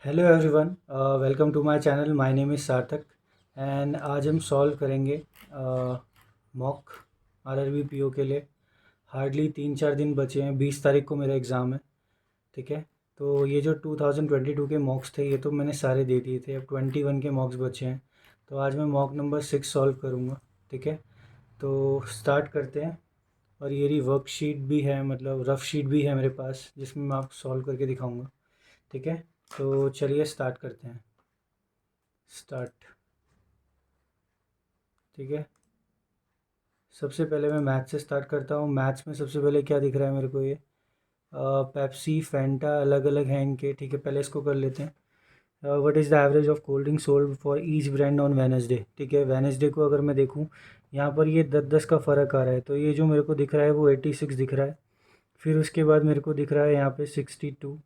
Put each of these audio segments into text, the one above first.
Hello everyone, welcome to my channel. My name is Sarthak and आज हम solve करेंगे mock RRB PO के लिए। हार्डली 3-4 दिन बचे हैं, 20 तारीख को मेरा एग्ज़ाम है। ठीक है, तो ये जो 2022 के मॉक्स थे ये तो मैंने सारे दे दिए थे। अब 21 के मॉक्स बचे हैं, तो आज मैं मॉक नंबर 6 सॉल्व करूँगा। ठीक है, तो स्टार्ट करते हैं। और ये रही वर्कशीट भी है, मतलब रफ शीट भी है मेरे पास, जिसमें मैं आपको सॉल्व करके दिखाऊँगा। ठीक है, तो चलिए स्टार्ट करते हैं। स्टार्ट। ठीक है, सबसे पहले मैं मैथ से स्टार्ट करता हूँ। मैथ्स में सबसे पहले क्या दिख रहा है मेरे को, ये पेप्सी फैंटा अलग अलग हैं इनके। ठीक है, पहले इसको कर लेते हैं। What is the average of cold drink sold for each brand on Wednesday. ठीक है, वेनसडे को अगर मैं देखूँ, यहाँ पर ये 10-10 का फ़र्क आ रहा है, तो ये जो मेरे को दिख रहा है वो 86 दिख रहा है। फिर उसके बाद मेरे को दिख रहा है यहाँ पे 62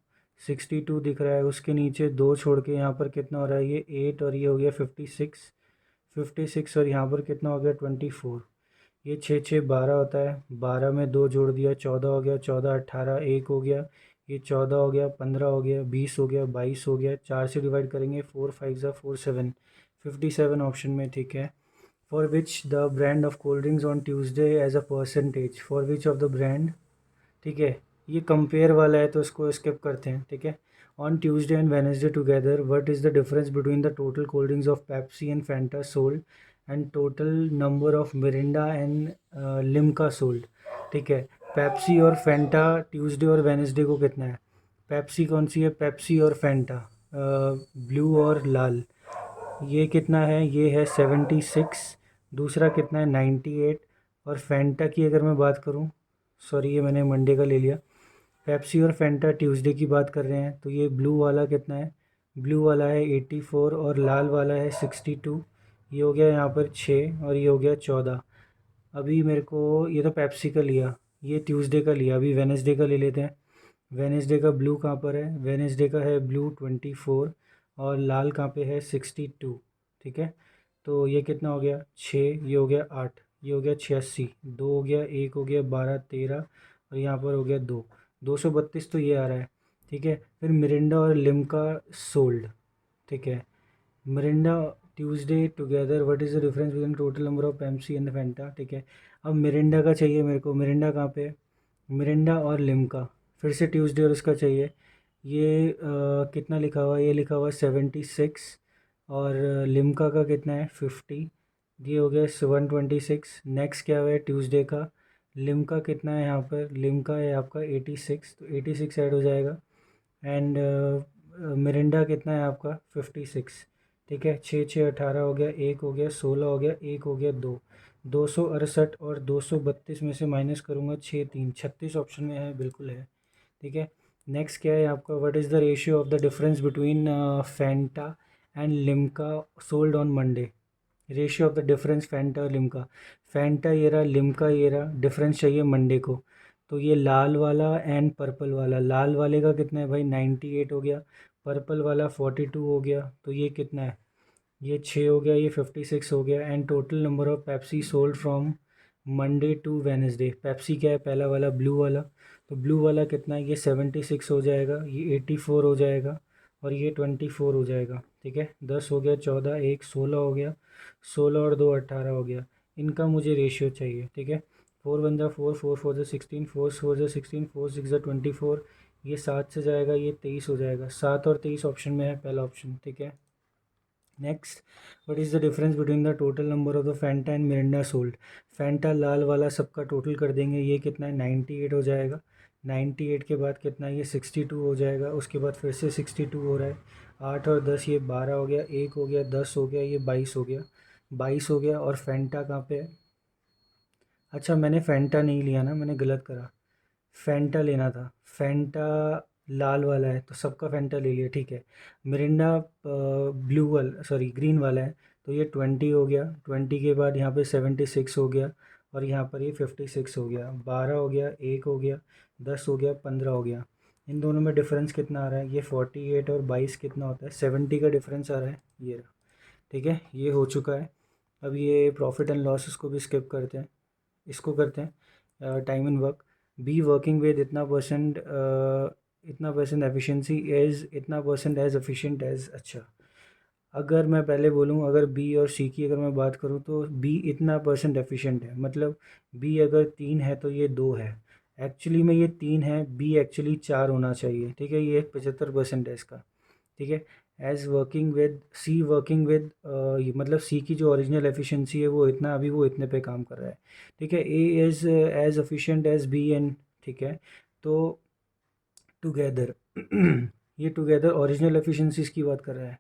दिख रहा है। उसके नीचे दो छोड़ के यहाँ पर कितना हो रहा है, ये 8 और ये हो गया 56 और यहाँ पर कितना हो गया 24। ये 6 6 12 होता है, 12 में 2 जोड़ दिया 14 हो गया, 14 18 1 हो गया, ये 14 हो गया, 15 हो गया, 20 हो गया, 22 हो गया। 4 से डिवाइड करेंगे, 4 5 ज़ा 4 7, 57 ऑप्शन में। ठीक है, for which the brand of cold drinks on Tuesday as a percentage, for which of the brand. ठीक है, ये कंपेयर वाला है तो इसको स्किप करते हैं। ठीक है, on Tuesday and Wednesday together what is the difference between the total cold drinks of Pepsi and Fanta sold and total number of Mirinda and Limca sold. ठीक है, पेप्सी और फैंटा ट्यूसडे और Wednesday को कितना है। Pepsi कौन सी है, Pepsi और फैंटा ब्लू और लाल, ये कितना है, ये है 76। दूसरा कितना है 98। और फैंटा की अगर मैं बात करूं, सॉरी ये मैंने मंडे का ले लिया। पेप्सी और फैंटा ट्यूसडे की बात कर रहे हैं, तो ये ब्लू वाला कितना है, ब्लू वाला है 84 और लाल वाला है 62। ये हो गया यहाँ पर 6 और ये हो गया 14। अभी मेरे को ये तो पेप्सी का लिया, ये ट्यूसडे का लिया, अभी वेनसडे का ले लेते हैं। वेनसडे का ब्लू कहाँ पर है, वेनसडे का है ब्लू 24 और लाल कहाँ पे है 62। ठीक है, तो ये कितना हो गया 6, ये हो गया 8, ये हो गया 86, 2 हो गया, 1 हो गया 12 13 और यहाँ पर हो गया 2, 232 तो ये आ रहा है। ठीक है, फिर मिरिंडा और लिम्का सोल्ड। ठीक है, Mirinda Tuesday together what is the difference between total number of Pepsi and Fanta. ठीक है, अब मिरिंडा का चाहिए मेरे को, मिरिंडा कहाँ पे है, मिरिंडा और लिम्का। फिर से ट्यूसडे और उसका चाहिए। ये कितना लिखा हुआ है, ये लिखा हुआ है 76 और लिम्का का कितना है 50। ये हो गया 126। नेक्स्ट क्या हुआ है ट्यूसडे का, लिम्का कितना है, यहाँ पर लिम्का है आपका 86, तो 86 ऐड हो जाएगा। एंड मिरिंडा कितना है आपका 56। ठीक है, 6 6 18 हो गया, 1 हो गया 16 हो गया, 1 हो गया 2, 268 और 232 में से माइनस करूँगा 6 3 36 ऑप्शन में है, बिल्कुल है। ठीक है, नेक्स्ट क्या है आपका, what is the ratio of the difference between Fanta and Limca sold on Monday. Ratio of the difference Fanta और लिम्का, फैंटा ये रहा, लिम्का ये रहा, डिफरेंस चाहिए मंडे को। तो ये लाल वाला एंड पर्पल वाला, लाल वाले का कितना है भाई 98 हो गया, पर्पल वाला 42 हो गया, तो ये कितना है, ये 6 हो गया, ये 56 हो गया। And total number of Pepsi sold from Monday to Wednesday, Pepsi क्या है पहला वाला ब्लू वाला, तो ब्लू वाला कितना है, ये 76 हो जाएगा, ये 84 हो जाएगा और ये 24 हो जाएगा। ठीक है, 10 हो गया, 14 1 16 हो गया, 16 और 2 18 हो गया। इनका मुझे रेशियो चाहिए। ठीक है, 4 1 जा 4, 4 4 जा 16, 4 4 जा 16, 4 6 जा 24, ये 7 से जाएगा, ये 23 हो जाएगा। 7 और 23 ऑप्शन में है, पहला ऑप्शन। ठीक है, next, what is the difference between the total number of the Fanta and Mirinda sold. Fanta लाल वाला सबका टोटल कर देंगे, ये कितना है 98 हो जाएगा। 98 के बाद कितना है, ये 62 हो जाएगा। उसके बाद फिर से 62 हो रहा है। 8 और 10 ये 12 हो गया, 1 हो गया 10 हो गया, ये 22 हो गया, 22 हो गया। और फैंटा कहाँ पे है, अच्छा मैंने फैंटा नहीं लिया ना, मैंने गलत करा, फैंटा लेना था। फैंटा लाल वाला है तो सबका फैंटा ले लिया। ठीक है, मिरिंडा ब्लू वाला, सॉरी ग्रीन वाला है, तो ये 20 हो गया। 20 के बाद यहाँ पे 76 हो गया और यहाँ पर ये 56 हो गया। 12 हो गया, 1 हो गया, 10 हो गया, 15 हो गया। इन दोनों में डिफरेंस कितना आ रहा है, ये 48 और 22 कितना होता है, 70 का डिफरेंस आ रहा है, ये रहा। ठीक है, ये हो चुका है। अब ये प्रॉफिट एंड लॉस इसको भी स्किप करते हैं, इसको करते हैं time and work. Be working with इतना परसेंट इतना परसेंट एफिशिएंसी इज़ इतना परसेंट एज एफिशिएंट एज। अच्छा, अगर मैं पहले बोलूँ, अगर बी और सी की अगर मैं बात करूँ तो बी इतना परसेंट एफिशिएंट है, मतलब बी अगर 3 है तो ये 2 है। एक्चुअली में ये 3 है, बी एक्चुअली 4 होना चाहिए, ठीक है। ये 75% है इसका, ठीक है। As working with C, working with मतलब सी की जो ओरिजिनल एफिशिएंसी है वो इतना, अभी वो इतने पे काम कर रहा है, ठीक है। A is as efficient as B and, ठीक है। तो टुगेदर ये टुगेदर ओरिजिनल एफिशिएंसीज की बात कर रहा है,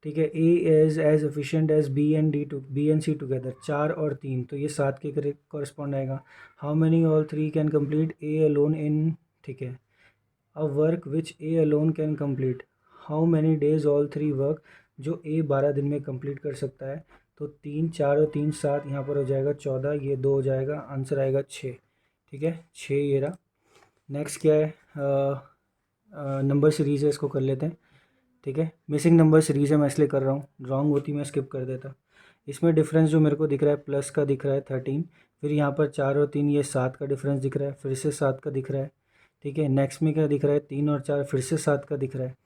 ठीक है। A is as efficient as B and D to B and C together, 4 और 3, तो ये 7 के करेक्ट कॉरस्पॉन्ड आएगा। How many all 3 can complete A alone in, ठीक है। A work which A alone can complete, how many days all 3 work, जो A 12 दिन में कंप्लीट कर सकता है। तो 3 4 और 3 7, यहाँ पर हो जाएगा 14, ये 2 हो जाएगा, आंसर आएगा 6, ठीक है। 6 ये रहा। नेक्स्ट क्या है, नंबर सीरीज़ है, इसको कर लेते हैं, ठीक है। मिसिंग नंबर सीरीज़ है, मैं इसलिए कर रहा हूँ, रॉन्ग होती मैं स्किप कर देता। इसमें डिफरेंस जो मेरे को दिख रहा है प्लस का दिख रहा है 13, फिर यहाँ पर 4 और 3 ये 7 का डिफरेंस दिख रहा है, फिर से 7 का दिख रहा है, ठीक है। नेक्स्ट में क्या दिख रहा है, 3 और 4 फिर से 7 का दिख रहा है,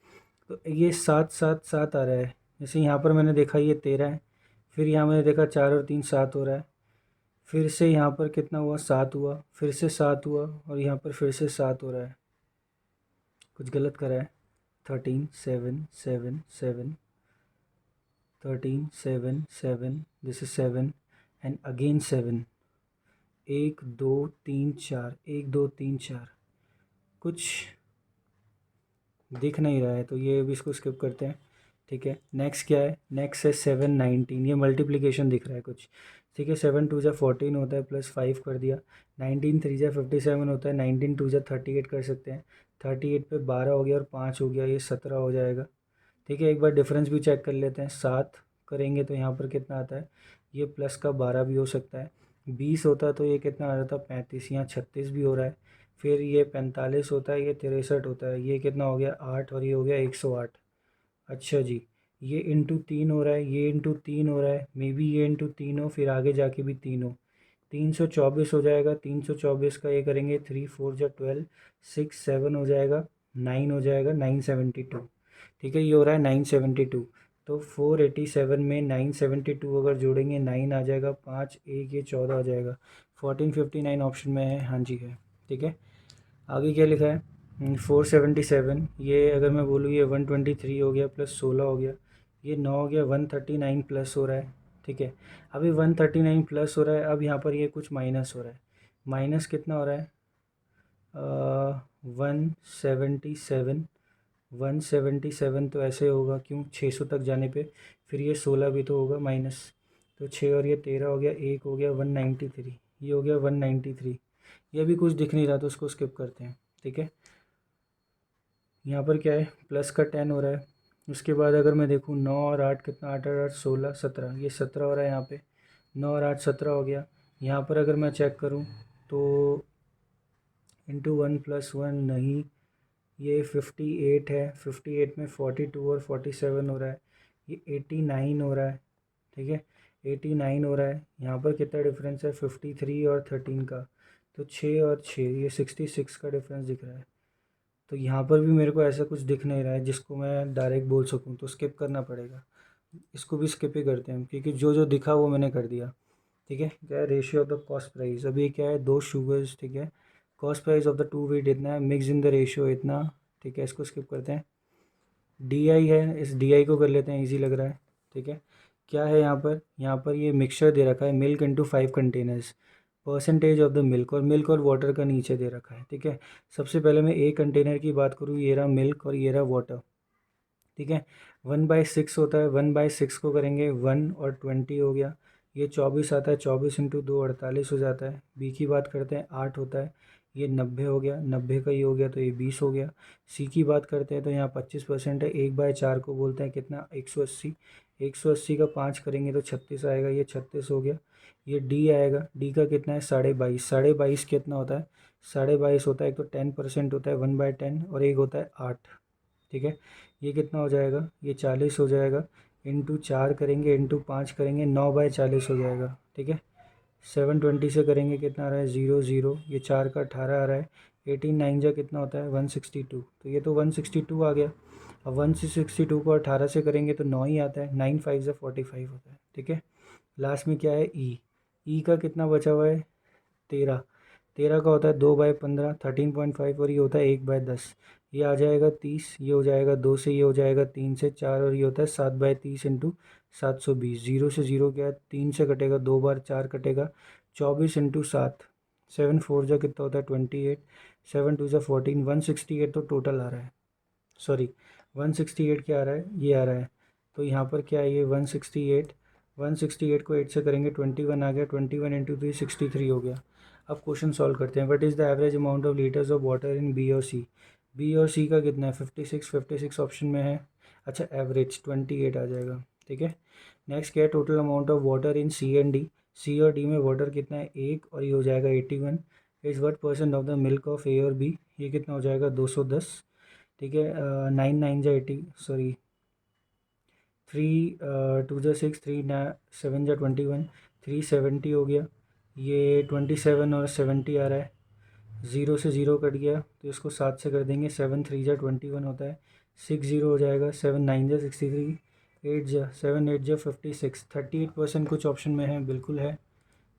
तो ये 7 7 7 आ रहा है। जैसे यहाँ पर मैंने देखा ये 13 है, फिर यहाँ मैंने देखा 4 और 3 7 हो रहा है, फिर से यहाँ पर कितना हुआ, 7 हुआ, फिर से 7 हुआ, और यहाँ पर फिर से 7 हो रहा है। कुछ गलत करा है। 13 7 7 7, 13 7 7, दिस इज 7 एंड अगेन 7, 1 2 3 4, 1 2 3 4, कुछ दिख नहीं रहा है, तो ये भी इसको स्किप करते हैं, ठीक है। नेक्स्ट क्या है, नेक्स्ट है 7 19, ये मल्टीप्लिकेशन दिख रहा है कुछ, ठीक है। 7 2 जा 14 होता है, प्लस 5 कर दिया। 19 3 जा 57 होता है, 19 2 जा 38 कर सकते हैं। 38 पे 12 हो गया और 5 हो गया, ये 17 हो जाएगा, ठीक है। एक बार डिफरेंस भी चेक कर लेते हैं, 7 करेंगे तो यहाँ पर कितना आता है, ये प्लस का 12 भी हो सकता है। 20 होता तो ये कितना आ जाता, 35, यहाँ 36 भी हो रहा है। फिर ये 45 होता है, ये 63 होता है, ये कितना हो गया 8, और ये हो गया 108। अच्छा जी, ये इंटू 3 हो रहा है, ये इंटू 3 हो रहा है, मे बी ये इंटू 3 हो, फिर आगे जाके भी 3 हो। 324 हो जाएगा, 324 का ये करेंगे 3 4 जा 12, 6 7 हो जाएगा, 9 हो जाएगा, 972, ठीक है। ये हो रहा है 972, तो 487 में 972 अगर जोड़ेंगे 9 आ जाएगा, 5 1 ये 14 आ जाएगा। 1459 ऑप्शन में है, हाँ जी है, ठीक है। आगे क्या लिखा है, 477, ये अगर मैं बोलूँ ये 123 हो गया, प्लस 16 हो गया, ये 9 हो गया, 139 प्लस हो रहा है, ठीक है। अभी 139 प्लस हो रहा है, अब यहाँ पर ये कुछ माइनस हो रहा है, माइनस कितना हो रहा है, 177, 177 तो ऐसे होगा, क्यों 600 तक जाने पे, फिर ये 16 भी तो होगा माइनस, तो 6 और ये 13 हो गया, 1 हो गया 193, ये हो गया 193। ये भी कुछ दिख नहीं रहा तो उसको स्किप करते हैं, ठीक है। यहाँ पर क्या है, प्लस का 10 हो रहा है। उसके बाद अगर मैं देखूँ 9 और 8 कितना, 8 और 8 16 17, ये 17 हो रहा है यहाँ पे, 9 और 8 17 हो गया। यहाँ पर अगर मैं चेक करूँ तो इंटू 1 प्लस 1 नहीं, ये 58 है, 58 में 42 और 47 हो रहा है, ये 89 हो रहा है, ठीक है। 89 हो रहा है, यहाँ पर कितना डिफरेंस है, 53 और 13 का, तो 6 और 6, ये 66 का डिफरेंस दिख रहा है। तो यहाँ पर भी मेरे को ऐसा कुछ दिख नहीं रहा है जिसको मैं डायरेक्ट बोल सकूँ, तो स्किप करना पड़ेगा। इसको भी स्किप ही करते हैं, क्योंकि जो जो दिखा वो मैंने कर दिया, ठीक है। क्या है, ratio of the cost price, अभी क्या है, 2 शुगर्स, ठीक है। Cost price of the 2 wheat इतना है, मिक्स इन द रेशियो इतना, ठीक है। इसको स्किप करते हैं। डी आई है, इस डी आई को कर लेते हैं, ईजी लग रहा है, ठीक है। क्या है यहाँ पर ये मिक्सचर दे रखा है, milk into 5 containers, percentage of the milk, और मिल्क और वाटर का नीचे दे रखा है, ठीक है। सबसे पहले मैं एक कंटेनर की बात करूँ, ये रहा मिल्क और ये रहा वाटर, ठीक है। 1/6 होता है, 1/6 को करेंगे 1 और 20 हो गया, ये 24 आता है, 24 इंटू 2 48 हो जाता है। बी की बात करते हैं, 8 होता है, ये 90 हो गया, 90 का ये हो गया तो ये 20 हो गया। सी की बात करते हैं तो यहाँ 25% है, 1/4 को बोलते हैं कितना, 180, 180 का 5 करेंगे तो 36 आएगा, ये 36 हो गया। ये डी आएगा, डी का कितना है, 22.5, 22.5 कितना होता है, 22.5 होता है, एक तो 10% होता है 1/10, और एक होता है 8, ठीक है। ये कितना हो जाएगा, ये 40 हो जाएगा, इंटू 4 करेंगे, इंटू 5 करेंगे, 9/40 हो जाएगा, ठीक है। 720 से करेंगे कितना आ रहा है, 0 0, ये 4 का 18 आ रहा है, 18 9 जा कितना होता है 162, तो ये तो 162 आ गया। अब 162 को 18 से करेंगे तो 9 ही आता है, 9 5 जा 45 होता है, ठीक है। लास्ट में क्या है ई का कितना बचा हुआ है 13, 13 का होता है 2/15 13.5, और ये होता है 1/10, ये आ जाएगा 30, ये हो जाएगा 2 से, ये हो जाएगा 3 से 4, और ये होता है 7/30 इंटू 720। 0 से 0 क्या है 3 से कटेगा 2 बार, 4 कटेगा 24 इंटू 7, 7 4 जा कितना होता है 28, 7 2 जा 14, 168 तो टोटल आ रहा है, सॉरी 168 क्या आ रहा है, ये आ रहा है। तो यहाँ पर क्या है ये 168, 168 को 8 से करेंगे 21 आ गया, 21 इंटू 3 63 हो गया। अब क्वेश्चन सॉल्व करते हैं। What is the average amount of litres of water in B और सी। बी और सी का कितना है 56, 56 ऑप्शन में है। अच्छा एवरेज 28 आ जाएगा, ठीक है। नेक्स्ट क्या है total amount of water in C and D. C और डी में वाटर कितना है 1, और ये हो जाएगा 81। Is what percent of the milk of A और बी, ये कितना हो जाएगा 210, ठीक है। 9 9 जा 80, सॉरी 3 2 जा 6, 3 7 जा 21, 370 हो गया। ये 27 और 70 आ रहा है, 0 से 0 कट गया तो इसको 7 से कर देंगे, 7 3 जा 21 होता है, 6 0 हो जाएगा, 7 9 जा 63, 8 जा 7 8 जा 56, 38% कुछ ऑप्शन में है, बिल्कुल है,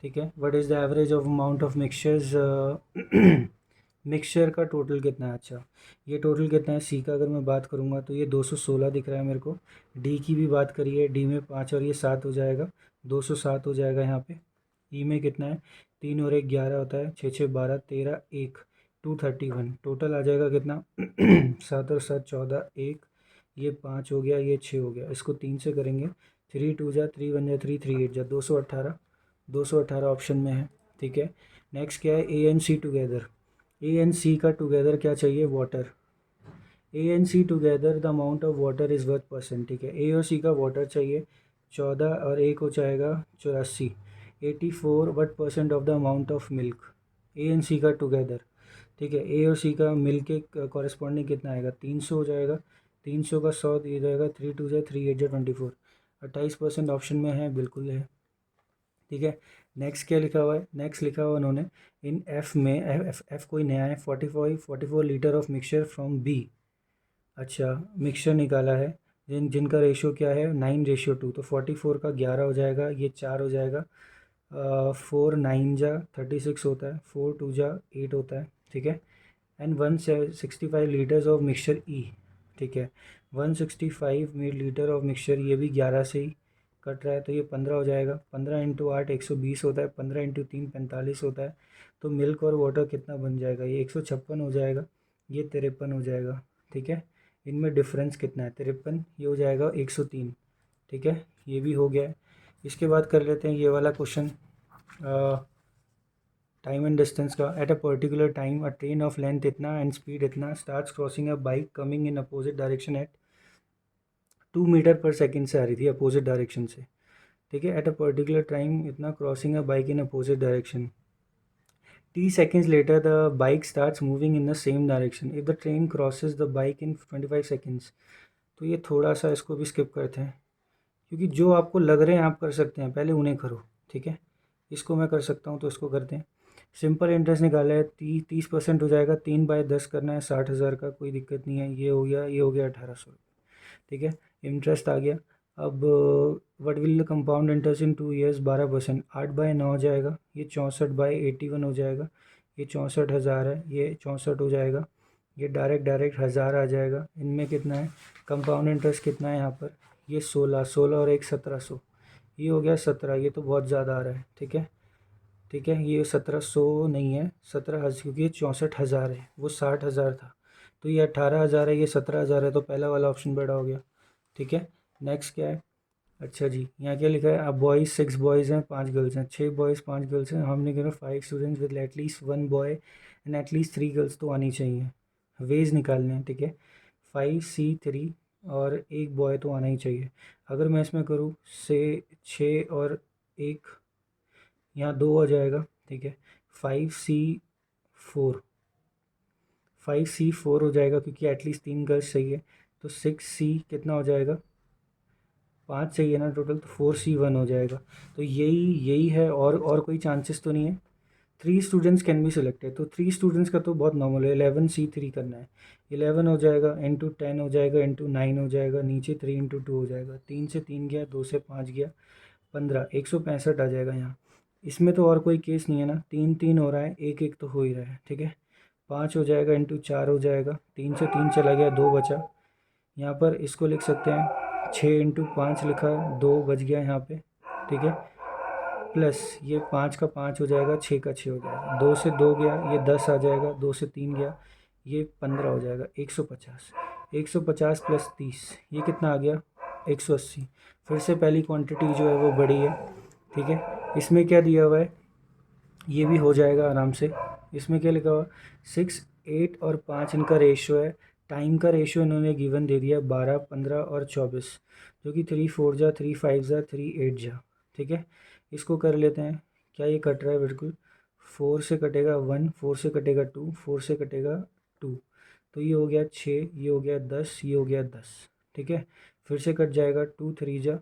ठीक है। What is the average of amount of mixtures. Mixture का टोटल कितना है, अच्छा ये टोटल कितना है। सी का अगर मैं बात करूँगा तो ये 216 दिख रहा है मेरे को। डी की भी बात करिए, डी में 5 और ये 7 हो जाएगा, 207 हो जाएगा यहाँ पे। ई में कितना है 3 और 1 11 होता है, 6 6 12 13 1 231, टोटल आ जाएगा कितना 7 और 7 14 1, ये 5 हो गया, ये 6 हो गया, इसको 3 से करेंगे, 3 2 जा 3 1 जा 3 3 8 जा 218, 218 ऑप्शन में है, ठीक है। नेक्स्ट क्या है A and C together. A and C का टुगेदर क्या चाहिए water. A and C together the amount of water is worth percent, ठीक है। ए और सी का वाटर चाहिए 14 और 1 हो जाएगा 84, 84 what percent of the amount of milk. A and C का टुगेदर, ठीक है। ए और सी का मिल्क के कॉरेस्पॉन्डिंग कितना आएगा 300 हो जाएगा, 300 का 100 दिया जाएगा, 3 2 जा 3 8 जा 24, 28% ऑप्शन में है, बिल्कुल है, ठीक है। नेक्स्ट क्या लिखा हुआ है, नेक्स्ट लिखा हुआ उन्होंने इन एफ में, एफ कोई नया है, 44 litre of mixture from B. अच्छा मिक्सचर निकाला है जिनका रेशियो क्या है 9:2, तो 44 का 11 हो जाएगा, ये 4 हो जाएगा, 4 9 जा 36 होता है, 4 2 जा 8 होता है, ठीक है। एंड 165 लीटर्स ऑफ मिक्सचर ई, ठीक है। 165 लीटर ऑफ मिक्सचर, ये भी 11 से ही कट रहा है, तो ये 15 हो जाएगा, 15 इंटू 8 120 होता है, 15 इंटू 3 45 होता है। तो मिल्क और वाटर कितना बन जाएगा, ये 156 हो जाएगा, ये 53 हो जाएगा, ठीक है। इनमें डिफरेंस कितना है 53, ये हो जाएगा 103, ठीक है, ये भी हो गया है। इसके बाद कर लेते हैं ये वाला क्वेश्चन, टाइम एंड डिस्टेंस का। At a particular time a train of length इतना एंड स्पीड इतना starts crossing a bike coming in opposite direction at 2 metre per second से आ रही थी अपोजिट डायरेक्शन से, ठीक है। एट अ पर्टिकुलर टाइम इतना crossing a bike in opposite direction, T seconds later the bike starts moving in the same direction if the train crosses the bike in 25 seconds। तो ये थोड़ा सा इसको भी स्किप करते हैं, क्योंकि जो आपको लग रहे हैं आप कर सकते हैं, पहले उन्हें करो, ठीक है। इसको मैं कर सकता हूँ तो इसको करते हैं। सिंपल इंटरेस्ट निकाला है 30% हो जाएगा, 3/10 करना है 60,000 का, कोई दिक्कत नहीं है, ये हो गया, ये हो गया 1800, ठीक है। इंटरेस्ट आ गया। अब what will the compound interest in 2 years 12%, 8/9 हो जाएगा, ये 64/81 हो जाएगा, ये 64,000 है, ये 64 हो जाएगा, ये डायरेक्ट डायरेक्ट 1000 आ जाएगा। इनमें कितना है कंपाउंड इंटरेस्ट कितना है यहाँ पर, ये 16, 16 और 1 1700, ये हो गया 17, ये तो बहुत ज़्यादा आ रहा है, ठीक है, ठीक है। ये 1700 नहीं है 17,000, क्योंकि ये 64,000 है, वो 60,000 था, तो ये 18,000 है, ये 17,000 है, तो पहला वाला ऑप्शन बड़ा हो गया, ठीक है। नेक्स्ट क्या है, अच्छा जी यहाँ क्या लिखा है, अब बॉयज़ 6 बॉयज़ हैं 5 गर्ल्स हैं, 6 बॉयज़ 5 गर्ल्स हैं, हमने कहा 5 students with at least 1 boy and at least 3 girls तो आनी चाहिए, वेज निकालने हैं, ठीक है। 5C3 और 1 बॉय तो आना ही चाहिए। अगर मैं इसमें करूँ से 6 और 1, यहाँ 2 हो जाएगा, ठीक है। 5C4, 5C4 हो जाएगा, क्योंकि एटलीस्ट 3 गर्ल्स चाहिए, तो 6C कितना हो जाएगा 5 चाहिए ना टोटल, तो 4C1 हो जाएगा। तो यही यही है, और कोई चांसेस तो नहीं है। 3 स्टूडेंट्स कैन बी सिलेक्टेड, तो 3 स्टूडेंट्स का तो बहुत नॉर्मल है, 11C3 करना है, 11 हो जाएगा, इंटू 10 हो जाएगा, इंटू 9 हो जाएगा, नीचे 3 इंटू 2 हो जाएगा, 3 से 3 गया, 2 से 5 गया, 15, 165 आ जाएगा यहाँ। इसमें तो और कोई केस नहीं है ना, 3 3 हो रहा है, 1 1 तो हो ही रहा है, ठीक है। 5 हो जाएगा, इंटू 4 हो जाएगा, 3 से 3 चला गया, 2 बचा। यहाँ पर इसको लिख सकते हैं 6 इंटू 5 लिखा, 2 बच गया यहाँ पे, ठीक है। प्लस ये 5 का 5 हो जाएगा, 6 का 6 हो जाएगा, 2 से 2 गया, ये 10 आ जाएगा, 2 से 3 गया, ये 15 हो जाएगा, 150, 150 प्लस 30, ये कितना आ गया, 180। फिर से पहली क्वांटिटी जो है वो बड़ी है, ठीक है। इसमें क्या दिया हुआ है, ये भी हो जाएगा आराम से। इसमें क्या लिखा हुआ, 6 8 और 5 इनका रेशियो है। टाइम का रेशियो इन्होंने गिवन दे दिया 12 15 और 24, जो कि 3 4 जा, 3 5 जा, 3 8 जा, ठीक है। इसको कर लेते हैं, क्या ये कट रहा है, बिल्कुल 4 से कटेगा 1, 4 से कटेगा 2, 4 से कटेगा 2, तो ये हो गया 6, ये हो गया 10, ये हो गया 10, ठीक है। फिर से कट जाएगा, 2 3 जा,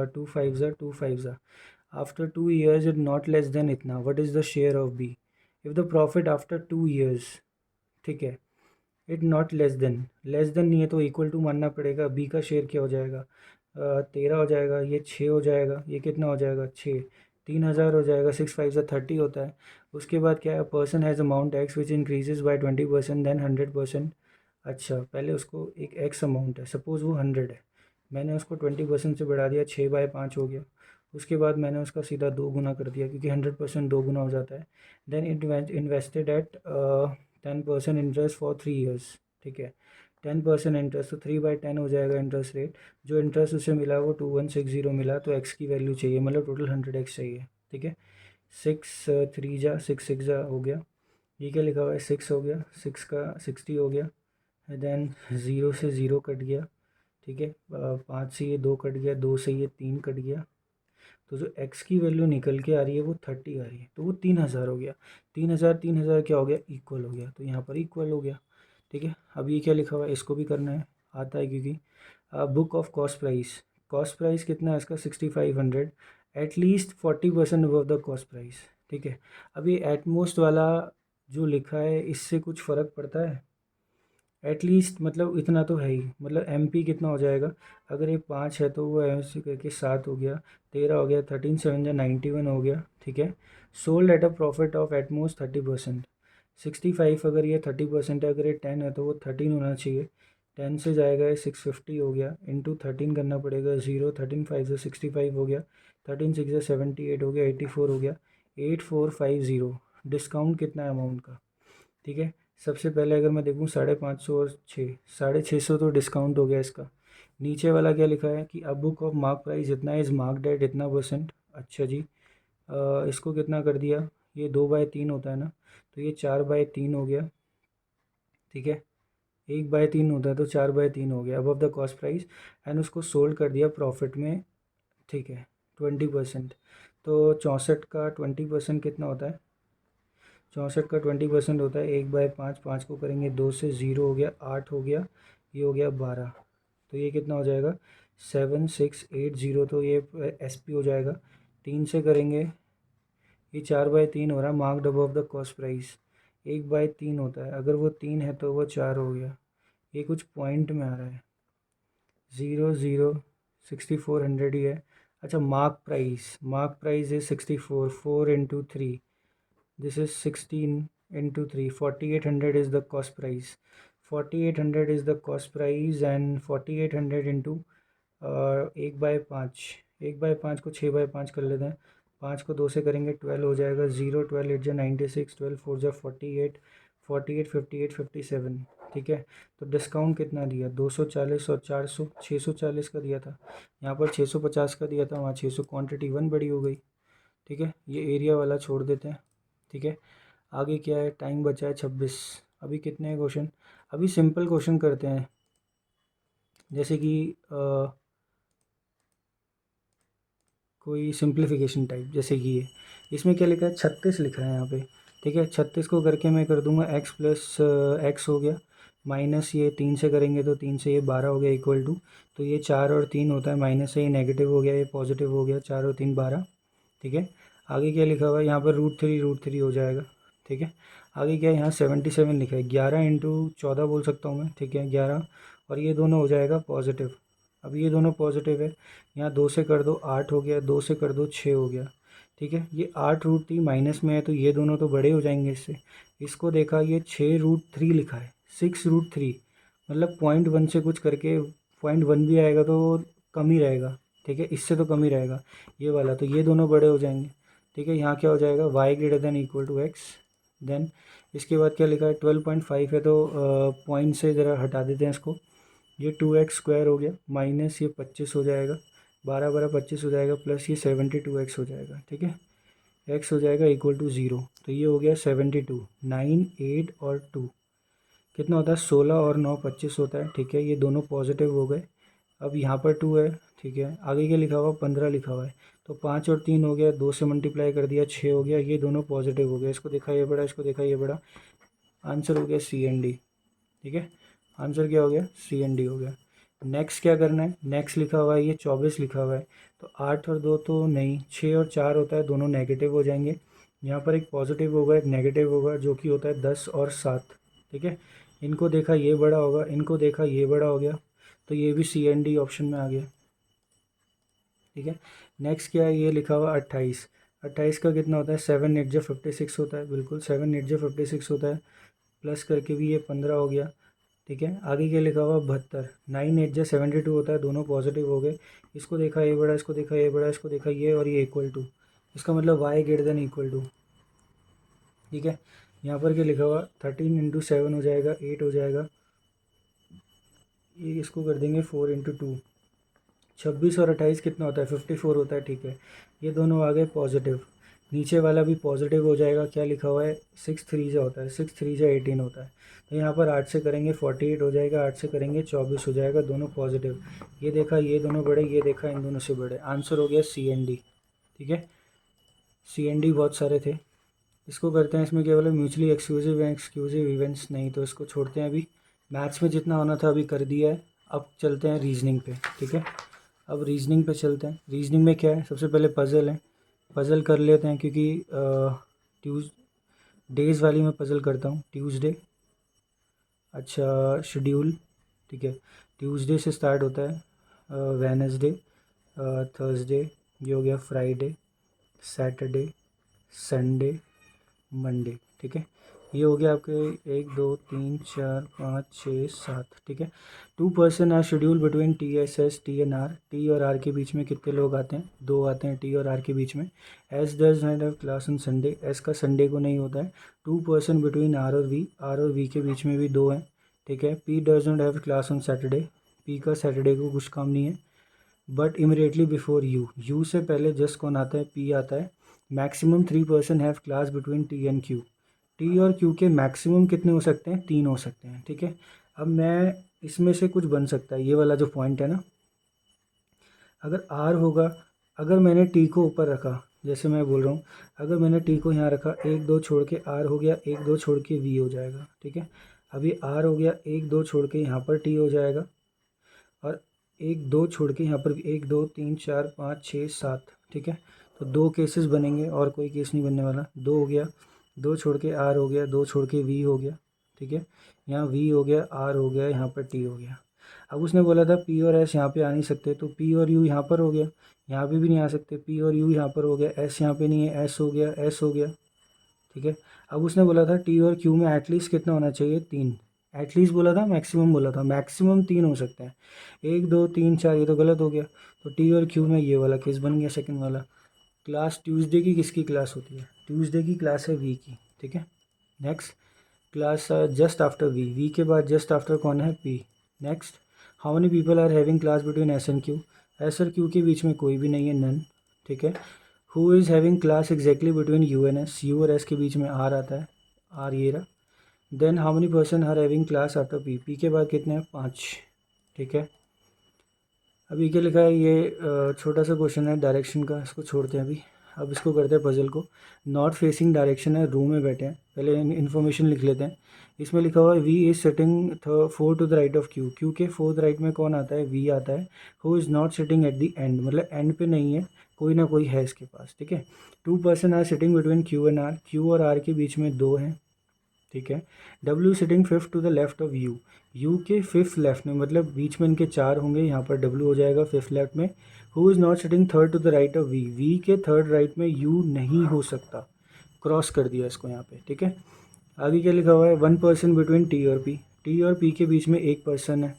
2 5 जा, 2 5 जा। After 2 years, it not less than इतना. What is the share of B? If the profit after 2 years, ठीक है, इट नॉट लेस देन नहीं है तो इक्वल टू मानना पड़ेगा। बी का शेयर क्या हो जाएगा, 13 हो जाएगा, ये 6 हो जाएगा, ये कितना हो जाएगा 6, 3000 हो जाएगा, 6 5 से 30 होता है। उसके बाद क्या है, person has amount x which increases by 20% then 100%। अच्छा, पहले उसको एक एक्स अमाउंट है, सपोज़ वो 100 है, मैंने उसको 20% से बढ़ा दिया, 6/5 हो गया। उसके बाद मैंने उसका सीधा 2 गुना कर दिया, क्योंकि 100% 2 गुना हो जाता है। Then it invested at 10% interest for 3 years, ठीक है। 10% इंटरेस्ट, तो 3/10 हो जाएगा इंटरेस्ट रेट। जो इंटरेस्ट उसे मिला वो 2160 मिला, तो एक्स की वैल्यू चाहिए, मतलब टोटल 100x चाहिए, ठीक है। 6 3 जा, 6 6 जा हो गया, ये क्या लिखा हुआ है, 6 हो गया, 6 का 60 हो गया। देन 0 से 0 कट गया, ठीक है। 5 से ये 2 कट गया, 2 से ये 3 कट गया, तो जो x की वैल्यू निकल के आ रही है वो 30 आ रही है, तो वो 3000 हो गया। 3000 क्या हो गया, इक्वल हो गया, तो यहाँ पर इक्वल हो गया, ठीक है। अब ये क्या लिखा हुआ है, इसको भी करना है, आता है क्योंकि बुक ऑफ कॉस्ट प्राइस कितना है इसका, 6500, at least 40% above the cost price, ठीक है। अब ये एटमोस्ट वाला जो लिखा है इससे कुछ फ़र्क पड़ता है, एटलीस्ट मतलब इतना तो है ही, मतलब MP कितना हो जाएगा, अगर ये 5 है तो वो ऐसे करके 7 हो गया, 13 हो गया, 13 7 जा 91 हो गया, ठीक है। Sold at a profit of at most 30%, 65 अगर ये 30% है, अगर ये 10 है तो वो 13 होना चाहिए। 10 से जाएगा ये 650 हो गया, इंटू 13 करना पड़ेगा, 0 13 5 से 65 हो गया, 13 6 से 78 हो गया, 84 हो गया, 8450। डिस्काउंट कितना है अमाउंट का, ठीक है। सबसे पहले अगर मैं देखूँ 550 और 6, 650 तो डिस्काउंट हो गया इसका। नीचे वाला क्या लिखा है कि अब बुक ऑफ मार्क प्राइस इतना इज़ मार्क्ड एट इतना परसेंट, अच्छा जी। इसको कितना कर दिया, ये 2/3 होता है ना, तो ये 4/3 हो गया, ठीक है। 1/3 होता है तो 4/3 हो गया above the cost price, and उसको सोल्ड कर दिया प्रॉफिट में, ठीक है, 20%। तो 64 का 20% कितना होता है, 64 का 20% होता है 1/5, 5 को करेंगे 2 से, 0 हो गया, 8 हो गया, ये हो गया 12, तो ये कितना हो जाएगा 7680, तो ये SP हो जाएगा। 3 से करेंगे, ये 4/3 हो रहा है, marked above the cost price, 1/3 होता है, अगर वो 3 है तो वो 4 हो गया, ये कुछ पॉइंट में आ रहा है, 6400 ही है। अच्छा, mark price is 64, 4 into 3, this is 16 into 3, 4800 is the cost price, 4800 is the cost price, and 4800 into 1/5, 1/5 को 6/5 कर लेते हैं, 5 को 2 से करेंगे 12 हो जाएगा, 0 12 8 जा 96, 12 4 जा 48, 48 58 57, ठीक है। तो डिस्काउंट कितना दिया, 240 और 400, 640 का दिया था, यहाँ पर 650 का दिया था, वहाँ 600, क्वांटिटी 1 बड़ी हो गई, ठीक है। ये एरिया वाला छोड़ देते हैं, ठीक है। आगे क्या है, टाइम बचा है 26, अभी कितने हैं क्वेश्चन, अभी सिंपल क्वेश्चन करते हैं, जैसे कि कोई सिंप्लीफिकेशन टाइप, जैसे कि ये, इसमें क्या लिखा है, 36 लिखा है यहाँ पे, ठीक है। 36 को करके मैं कर दूंगा x प्लस एक्स हो गया, माइनस ये 3 से करेंगे तो 3 से ये 12 हो गया, इक्वल टू, तो ये 4 और 3 होता है, माइनस से ये नेगेटिव हो गया, ये पॉजिटिव हो गया, 4 और 3 12, ठीक है। आगे क्या लिखा हुआ है यहाँ पर रूट थ्री हो जाएगा, ठीक है। आगे क्या है, यहाँ 77 लिखा है, 11 इंटू 14 बोल सकता हूँ मैं, ठीक है, 11, और ये दोनों हो जाएगा पॉजिटिव। अब ये दोनों पॉजिटिव है, यहाँ 2 से कर दो 8 हो गया, 2 से कर दो 6 हो गया, ठीक है। ये 8√3 माइनस में है तो ये दोनों तो बड़े हो जाएंगे इससे। इसको देखा, ये 6√3 लिखा है, 6√3, मतलब 0.1 से कुछ करके 0.1 भी आएगा तो कम ही रहेगा, ठीक है, इससे तो कम ही रहेगा ये वाला, तो ये दोनों बड़े हो जाएंगे, ठीक है। यहाँ क्या हो जाएगा, y= x। देन इसके बाद क्या लिखा है, 12.5 है तो पॉइंट से ज़रा हटा देते हैं इसको, ये 2x² हो गया, माइनस ये 25 हो जाएगा, 12 25 हो जाएगा, प्लस ये 72x हो जाएगा, ठीक है। x हो जाएगा =0, तो ये हो गया 72, 9, 8 और 2 कितना होता है, 16 और 9 25 होता है, ठीक है। ये दोनों पॉजिटिव हो गए। अब यहाँ पर 2 है, ठीक है। आगे क्या लिखा हुआ, 15 लिखा हुआ है, तो 5 और 3 हो गया, 2 से मल्टीप्लाई कर दिया 6 हो गया, ये दोनों पॉजिटिव हो गए। इसको देखा ये बड़ा, इसको देखा ये बड़ा, आंसर हो गया CND, ठीक है। आंसर क्या हो गया, CND हो गया। नेक्स्ट क्या करना है, नेक्स्ट लिखा हुआ है ये 24 लिखा हुआ है, तो 8 और 2 तो नहीं, 6 और 4 होता है, दोनों नेगेटिव हो जाएंगे। यहाँ पर एक पॉजिटिव होगा एक नेगेटिव होगा, जो कि होता है 10 और 7, ठीक है। इनको देखा ये बड़ा होगा, इनको देखा ये बड़ा हो गया, तो ये भी CND ऑप्शन में आ गया, ठीक है। नेक्स्ट क्या है, ये लिखा हुआ 28, 28 का कितना होता है, 7 8 56 होता है, बिल्कुल 7 8 56 होता है, प्लस करके भी ये 15 हो गया, ठीक है। आगे क्या लिखा हुआ 72, 9 8 72 होता है, दोनों पॉजिटिव हो गए। इसको देखा ये बड़ा, इसको देखा ये बड़ा, इसको देखा ये, और ये =, इसका मतलब y= ठीक है। यहाँ पर क्या लिखा हुआ 13 इंटू 7 हो जाएगा, 8 हो जाएगा, ये इसको कर देंगे 4 इंटू 2, 26 और 28 कितना होता है, 54 होता है, ठीक है। ये दोनों आ गए पॉजिटिव, नीचे वाला भी पॉजिटिव हो जाएगा। क्या लिखा हुआ है, 6 3 होता है, 6 3 18 होता है, तो यहाँ पर 8 से करेंगे 48 हो जाएगा, 8 से करेंगे 24 हो जाएगा, दोनों पॉजिटिव। ये देखा ये दोनों बड़े, ये देखा इन दोनों से बड़े, आंसर हो गया CND, ठीक है। CND बहुत सारे थे, इसको करते हैं, इसमें केवल mutually exclusive and exclusive events नहीं, तो इसको छोड़ते हैं अभी। मैथ्स में जितना होना था अभी कर दिया है, अब चलते हैं रीजनिंग पे, ठीक है। अब रीजनिंग पे चलते हैं। रीजनिंग में क्या है, सबसे पहले पज़ल है, पज़ल कर लेते हैं, क्योंकि डेज़ वाली मैं पज़ल करता हूँ। ट्यूसडे, अच्छा शेड्यूल, ठीक है, ट्यूसडे से स्टार्ट होता है, वेडनेसडे, थर्सडे, ये हो गया फ्राइडे, सैटरडे, संडे, मंडे, ठीक है। ये हो गया आपके 1 2 3 4 5 6 7, ठीक है। 2 person are schedule between TSS T and R, T और R के बीच में कितने लोग आते हैं, 2 आते हैं T और R के बीच में। S does not have class on Sunday, S का संडे को नहीं होता है। 2 पर्सन बिटवीन R और V, R और V के बीच में भी 2 हैं, ठीक है। P does not have class on Saturday, P का सैटरडे को कुछ काम नहीं है। But immediately before U, U से पहले जस्ट कौन आता है, P आता है। Maximum 3 person have class between T and Q, T और Q के मैक्सिमम कितने हो सकते हैं, 3 हो सकते हैं, ठीक है। अब मैं इसमें से कुछ बन सकता है, ये वाला जो पॉइंट है ना, अगर R होगा, अगर मैंने T को ऊपर रखा, जैसे मैं बोल रहा हूँ, अगर मैंने T को यहाँ रखा, 1 2 छोड़ के R हो गया, 1 2 छोड़ के V हो जाएगा, ठीक है। अभी R हो गया, 1 2 छोड़ के यहाँ पर T हो जाएगा, और 1 2 छोड़ के यहाँ पर 1 2 3 4 5 6 7, ठीक है। तो 2 केसेस बनेंगे और कोई केस नहीं बनने वाला। 2 हो गया, 2 छोड़ के R हो गया, 2 छोड़ के V हो गया, ठीक है। यहाँ V हो गया, R हो गया, यहाँ पर T हो गया। अब उसने बोला था P और S यहाँ पे आ नहीं सकते, तो P और U यहाँ पर हो गया, यहाँ पे भी नहीं आ सकते, P और U यहाँ पर हो गया, S यहाँ पे नहीं है, S हो गया, S हो गया, ठीक है। अब उसने बोला था T और Q में एटलीस्ट कितना होना चाहिए, 3, एटलीस्ट बोला था, मैक्सिमम बोला था, मैक्सिमम 3 हो सकते हैं। 1 2 3 4, ये तो गलत हो गया, तो T और Q में ये वाला केस बन गया, सेकंड वाला। क्लास ट्यूसडे की किसकी क्लास होती है, ट्यूसडे की क्लास है V की, ठीक है। Next class just after V के बाद जस्ट आफ्टर कौन है, P। Next, how many people are having class between S and Q, S और Q के बीच में कोई भी नहीं है, नन, ठीक है। Who is having class exactly between U and S, U और S के बीच में R आता है, R ये रहा। Then how many person are having class after P, P के बाद कितने हैं, 5, ठीक है। अभी क्या लिखा है, ये छोटा सा क्वेश्चन है डायरेक्शन का, इसको छोड़ते हैं अभी। अब इसको करते हैं पजल को। नॉर्थ फेसिंग डायरेक्शन है, रूम में बैठे हैं, पहले इन्फॉर्मेशन लिख लेते हैं। इसमें लिखा हुआ है V is sitting 4 to the right of Q. Q के 4th राइट में कौन आता है? वी आता है। Who is not sitting at the end, मतलब एंड पे नहीं है, कोई ना कोई है इसके पास, ठीक है। 2 person are sitting between Q and R, Q और आर के बीच में 2 हैं, ठीक है। W sitting 5th to the left of U, U के 5th लेफ्ट में, मतलब बीच में इनके 4 होंगे, यहाँ पर डब्ल्यू हो जाएगा 5th लेफ्ट में। Who is not sitting 3rd to the right of V, V के 3rd राइट में यू नहीं हो सकता, क्रॉस कर दिया इसको यहाँ पे, ठीक है। आगे क्या लिखा हुआ है? 1 पर्सन बिटवीन टी और पी, टी और पी के बीच में 1 पर्सन है,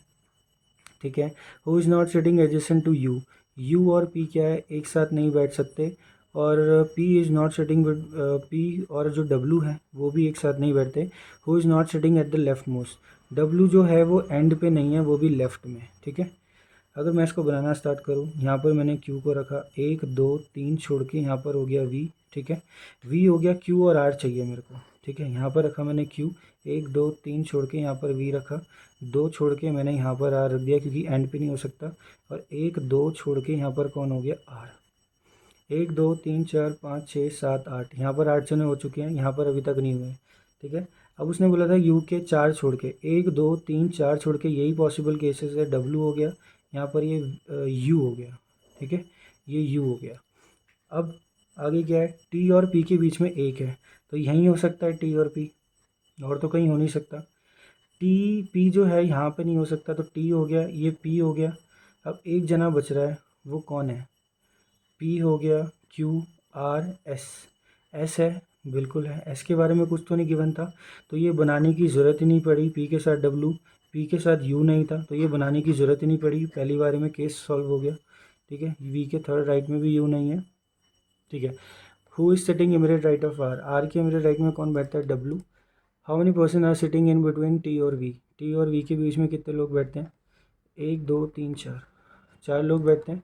ठीक है। Who is not sitting adjacent to U, U और पी क्या है? एक साथ नहीं बैठ सकते। और P is not sitting with P और जो डब्लू है वो भी एक साथ नहीं बैठते। Who is not sitting at the left most, W जो है वो एंड पे नहीं है, वो भी लेफ्ट में, ठीक है। अगर मैं इसको बनाना स्टार्ट करूँ, यहाँ पर मैंने क्यू को रखा, 1 2 3 छोड़ के यहाँ पर हो गया वी, ठीक है। वी हो गया, क्यू और आर चाहिए मेरे को, ठीक है। यहाँ पर रखा मैंने क्यू, 1 2 3 छोड़ के यहाँ पर वी रखा, 2 छोड़ के मैंने यहाँ पर आर रख दिया क्योंकि एंड पे नहीं हो सकता, और 1 2 छोड़ के यहाँ पर कौन हो गया? आर। 1 2 3 4 5 6 7 8, यहाँ पर 8 जने हो चुके हैं, यहाँ पर अभी तक नहीं हुए, ठीक है। अब उसने बोला था यू के 4 छोड़ के, 1 2 3 4 छोड़ के, यही पॉसिबल केसेस है। डब्लू हो गया, यहाँ पर ये यू हो गया, ठीक है, ये यू हो गया। अब आगे क्या है? टी और पी के बीच में 1 है, तो यहीं हो सकता है टी और पी, और तो कहीं हो नहीं सकता। टी पी जो है यहाँ पे नहीं हो सकता, तो टी हो गया, ये पी हो गया। अब एक जना बच रहा है, वो कौन है? पी हो गया, क्यू आर एस, एस है, बिल्कुल है। एस के बारे में कुछ तो नहीं गिवन था, तो ये बनाने की ज़रूरत ही नहीं पड़ी। पी के साथ डब्लू, पी के साथ यू नहीं था, तो ये बनाने की ज़रूरत ही नहीं पड़ी, पहली बार में केस सॉल्व हो गया, ठीक है। वी के 3rd राइट में भी यू नहीं है, ठीक है। Who is sitting immediate right of R, R के इमीडिएट राइट में कौन बैठता है? W. How many person are sitting in between T और वी, टी और वी के बीच में कितने लोग बैठते हैं? 1 2 3 4, 4 लोग बैठते हैं।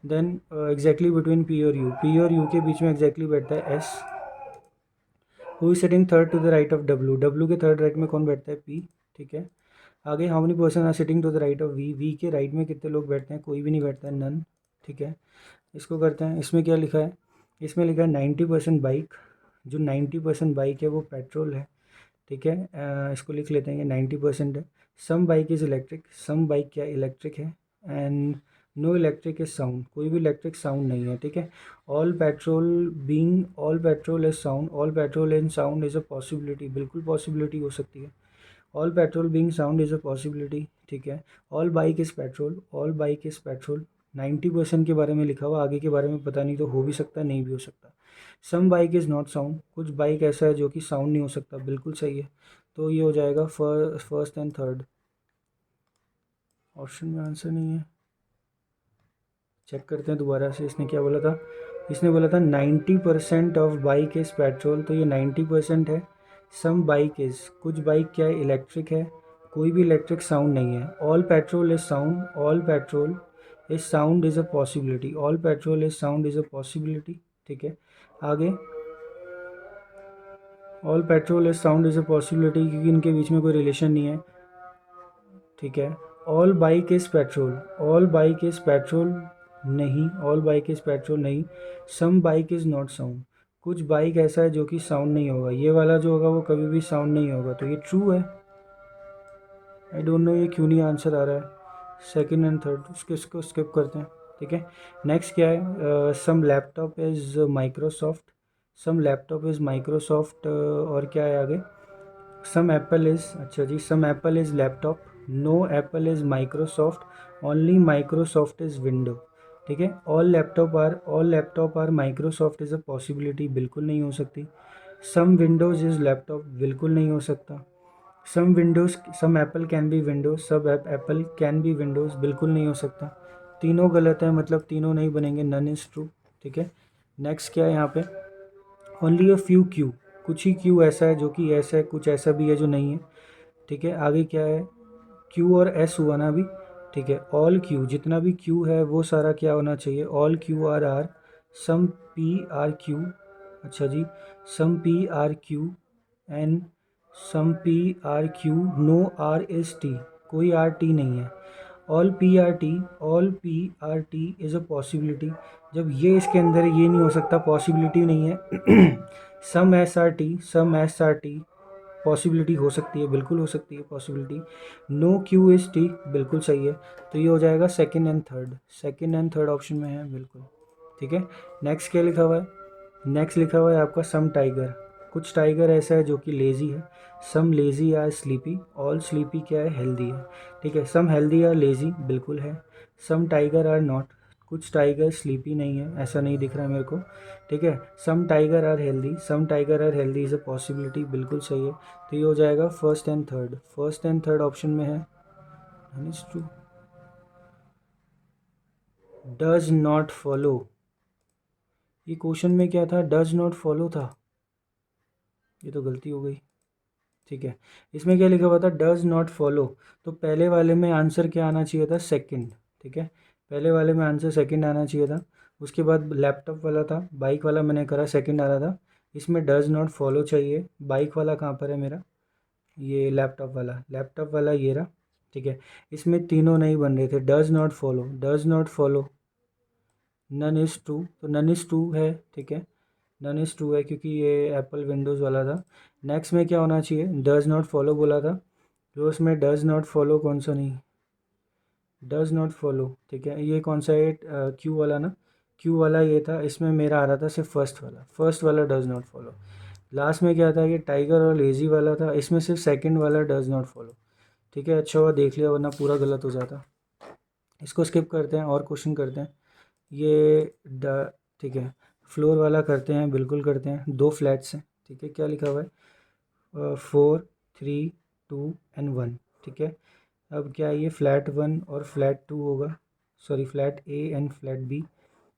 देन एग्जैक्टली बिटवीन पी और यू, पी और यू के बीच में एग्जैक्टली बैठता है S. Who is sitting 3rd to the right of W, W के 3rd राइट में कौन बैठता है? पी, ठीक है। आगे how many person are sitting to the right of V, V के राइट में कितने लोग बैठते हैं? कोई भी नहीं बैठता है, नन, ठीक है। इसको करते हैं। इसमें क्या लिखा है? इसमें लिखा है 90% बाइक, जो 90% बाइक है वो पेट्रोल है, ठीक है। इसको लिख लेते हैं, ये 90% है। Some bike is electric, some bike क्या इलेक्ट्रिक है। And no electric is sound, कोई भी इलेक्ट्रिक साउंड नहीं है, ठीक है। All petrol is sound, all petrol in sound is a possibility, बिल्कुल पॉसिबिलिटी हो सकती है। All petrol being sound is a possibility, ठीक है। All bike is petrol, all bike is petrol. 90% के बारे में लिखा हुआ, आगे के बारे में पता नहीं, तो हो भी सकता है, नहीं भी हो सकता। सम बाइक इज़ नॉट साउंड, कुछ बाइक ऐसा है जो कि साउंड नहीं हो सकता, बिल्कुल सही है। तो ये हो जाएगा फर्स्ट एंड थर्ड। ऑप्शन में आंसर नहीं है, चेक करते हैं दोबारा से। इसने क्या बोला था? इसने बोला था 90% ऑफ बाइक इज़ पेट्रोल, तो ये 90% है। सम बाइक इज़, कुछ बाइक क्या है? इलेक्ट्रिक है, कोई भी इलेक्ट्रिक साउंड नहीं है। All petrol is sound, all petrol is sound is a possibility, all petrol is sound is a possibility, ठीक है। आगे all petrol is sound is a possibility, क्योंकि इनके बीच में कोई रिलेशन नहीं है, ठीक है। All bike is petrol, all bike is petrol नहीं, ऑल बाइक इज़ पेट्रोल नहीं। सम बाइक इज़ नॉट साउंड, कुछ बाइक ऐसा है जो कि साउंड नहीं होगा, ये वाला जो होगा वो कभी भी साउंड नहीं होगा, तो ये ट्रू है। आई डोंट नो ये क्यों नहीं आंसर आ रहा है। सेकंड एंड थर्ड इसको स्किप करते हैं, ठीक है। नेक्स्ट क्या है? Some laptop is Microsoft, some laptop is Microsoft, और क्या है आगे? सम एप्पल इज़, अच्छा जी, some Apple is laptop, no Apple is Microsoft, only Microsoft is window, ठीक है। All laptop are Microsoft is a possibility, बिल्कुल नहीं हो सकती। सम विंडोज़ इज़ लैपटॉप, बिल्कुल नहीं हो सकता। सम एप्पल कैन बी विंडोज, सब एप्पल कैन बी विंडोज, बिल्कुल नहीं हो सकता। तीनों गलत है, मतलब तीनों नहीं बनेंगे, नन इज़ ट्रू, ठीक है। नेक्स्ट क्या है यहाँ पे? ओनली अ फ्यू क्यू, कुछ ही क्यू ऐसा है जो कि ऐसा है, कुछ ऐसा भी है जो नहीं है, ठीक है। आगे क्या है? क्यू और एस हुआ ना अभी, ठीक है। ऑल क्यू, जितना भी क्यू है वो सारा क्या होना चाहिए? All Q are R, some P R Q, अच्छा जी, some P R Q and some P R Q, no R S T, कोई आर टी नहीं है। All P R T, all P R T is a possibility, जब ये इसके अंदर है, ये नहीं हो सकता, पॉसिबिलिटी नहीं है। Some S R T possibility हो सकती है, बिल्कुल हो सकती है possibility. No Q is T बिल्कुल सही है। तो ये हो जाएगा सेकंड एंड थर्ड ऑप्शन में है बिल्कुल। ठीक है। नेक्स्ट क्या लिखा हुआ है? नेक्स्ट लिखा हुआ है आपका सम टाइगर। कुछ टाइगर ऐसा है जो कि लेज़ी है। Some lazy are sleepy, all sleepy क्या है? हेल्दी है। ठीक है। सम हेल्दी आर लेज़ी बिल्कुल है। सम टाइगर आर नॉट, कुछ टाइगर स्लीपी नहीं है, ऐसा नहीं दिख रहा है मेरे को। ठीक है। Some tiger are healthy, some tiger are healthy is a possibility बिल्कुल सही है। तो ये हो जाएगा फर्स्ट एंड थर्ड ऑप्शन में है। ट्रू। डज नॉट फॉलो, ये क्वेश्चन में क्या था? डज नॉट फॉलो था, ये तो गलती हो गई। ठीक है। इसमें क्या लिखा हुआ था? Does not follow. तो पहले वाले में आंसर क्या आना चाहिए था? सेकंड। ठीक है। पहले वाले में आंसर सेकंड आना चाहिए था। उसके बाद लैपटॉप वाला था, बाइक वाला मैंने करा, सेकंड आ रहा था। इसमें डज नॉट फॉलो चाहिए। बाइक वाला कहाँ पर है मेरा? ये लैपटॉप वाला ये रहा। ठीक है। इसमें तीनों नहीं बन रहे थे। Does not follow, none is true, तो नन इज़ ट्रू है। ठीक है। नन इज़ ट्रू है क्योंकि ये एप्पल विंडोज़ वाला था। नेक्स्ट में क्या होना चाहिए? डज नॉट फॉलो बोला था, जो उसमें डज नॉट फॉलो कौन सा? नहीं, डज नॉट फॉलो। ठीक है। ये कौन सा है? क्यू वाला ना, क्यू वाला ये था। इसमें मेरा आ रहा था सिर्फ फर्स्ट वाला डज नॉट फॉलो। लास्ट में क्या था? ये टाइगर और लेज़ी वाला था, इसमें सिर्फ सेकंड वाला डज नॉट फॉलो। ठीक है। अच्छा हुआ देख लिया, वरना पूरा गलत हो जाता। इसको स्किप करते हैं और क्वेश्चन करते हैं। ये ड ठीक है। फ्लोर वाला करते हैं, बिल्कुल करते हैं। दो फ्लैट्स हैं। ठीक है। क्या लिखा हुआ है? 4, 3, 2 एंड 1। ठीक है। अब क्या ये फ्लैट 1 और फ्लैट 2 होगा? Sorry, flat A and flat B.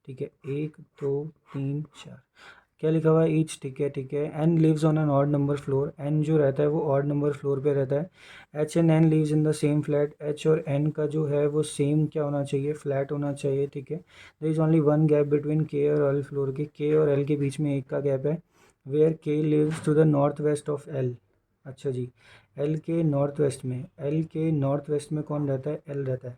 ठीक है। 1, 2, 3, 4। क्या लिखा हुआ है? ईच। ठीक है। ठीक है। N lives on an odd number floor, N जो रहता है वो ऑड नंबर फ्लोर पे रहता है। H and N lives in the same flat, H और एन का जो है वो सेम क्या होना चाहिए? फ्लैट होना चाहिए। ठीक है। There is only one gap between K और एल फ्लोर के, के और एल के बीच में एक का गैप है। Where K lives to the north west of L. अच्छा जी। एल के नॉर्थ वेस्ट में, एल के नॉर्थ वेस्ट में कौन रहता है? एल रहता है।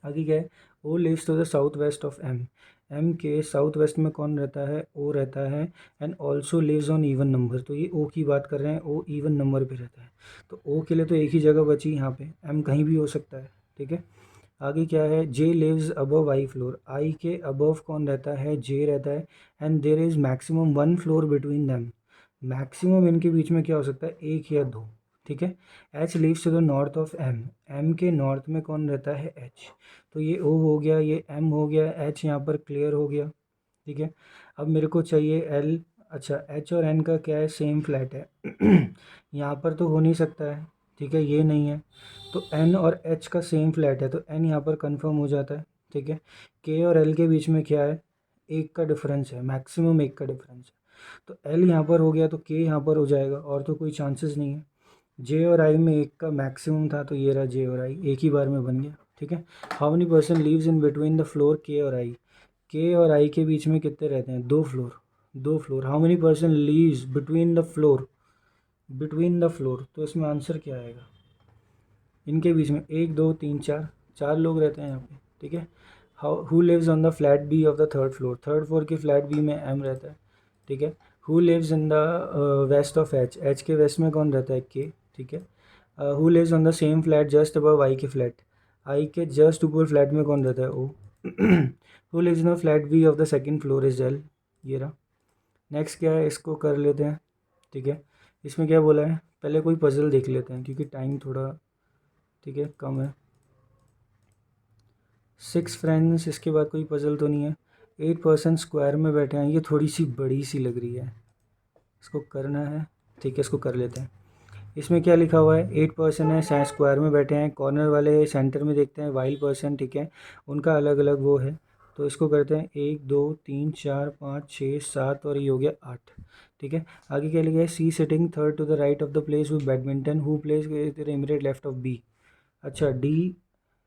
आगे क्या है? O lives to the south west of M, M के साउथ वेस्ट में कौन रहता है? ओ रहता है। And also lives on even number, तो ये ओ की बात कर रहे हैं, ओ इवन नंबर पे रहता है। तो ओ के लिए तो एक ही जगह बची यहाँ पे, एम कहीं भी हो सकता है। ठीक है। आगे क्या है? जे लिव्स अबव आई फ्लोर, आई के अबव कौन रहता है? जे रहता है। And there is maximum one floor between them, maximum इनके बीच में क्या हो सकता है? एक या दो। ठीक है। H lives to the north of M, M के नॉर्थ में कौन रहता है? एच। तो ये ओ हो गया, ये एम हो गया, एच यहाँ पर क्लियर हो गया। ठीक है। अब मेरे को चाहिए एल। अच्छा, एच और एन का क्या है? सेम फ्लैट है। यहाँ पर तो हो नहीं सकता है। ठीक है, ये नहीं है। तो एन और एच का सेम फ्लैट है, तो एन यहाँ पर कंफर्म हो जाता है। ठीक है। के और एल के बीच में क्या है? एक का डिफरेंस है, मैक्सिमम एक का डिफरेंस है। तो एल यहाँ पर हो गया तो के यहाँ पर हो जाएगा, और तो कोई चांसेस नहीं है। जे और आई में एक का मैक्सिमम था, तो ये रहा जे और आई, एक ही बार में बन गया। ठीक है। How many person leaves in between the floor के और आई, के और आई के बीच में कितने रहते हैं? दो floor. How many person leaves between the floor, between the floor, तो इसमें आंसर क्या आएगा? इनके बीच में 1, 2, 3, 4, 4 लोग रहते हैं यहाँ पे। ठीक है। How who lives on the flat B of the third floor के फ्लैट बी में एम रहता है। ठीक है। Who lives in the west of H, H के वेस्ट में कौन रहता है? के। ठीक है। Who lives on the same flat just above I के फ्लैट, आई के जस्ट ऊपर फ्लैट में कौन रहता है? O. Who lives in the flat B of the second floor is L, ये रहा। नेक्स्ट क्या है? इसको कर लेते हैं। ठीक है। इसमें क्या बोला है? पहले कोई पजल देख लेते हैं क्योंकि टाइम थोड़ा, ठीक है, कम है। 6 फ्रेंड्स, इसके बाद कोई पजल तो नहीं है। 8 पर्सन स्क्वायर में बैठे हैं, ये थोड़ी सी बड़ी सी लग रही है, इसको करना है। ठीक है, इसको कर लेते हैं। इसमें क्या लिखा हुआ है? 8 पर्सन है, स्क्वायर में बैठे हैं, कॉर्नर वाले सेंटर में देखते हैं वाइल्ड पर्सन। ठीक है। उनका अलग अलग वो है, तो इसको करते हैं 1, 2, 3, 4, 5, 6, 7 और ये हो गया 8। ठीक है। आगे क्या लिखा है? C sitting third to the right of the place with badminton, who place immediate left of B. अच्छा, डी,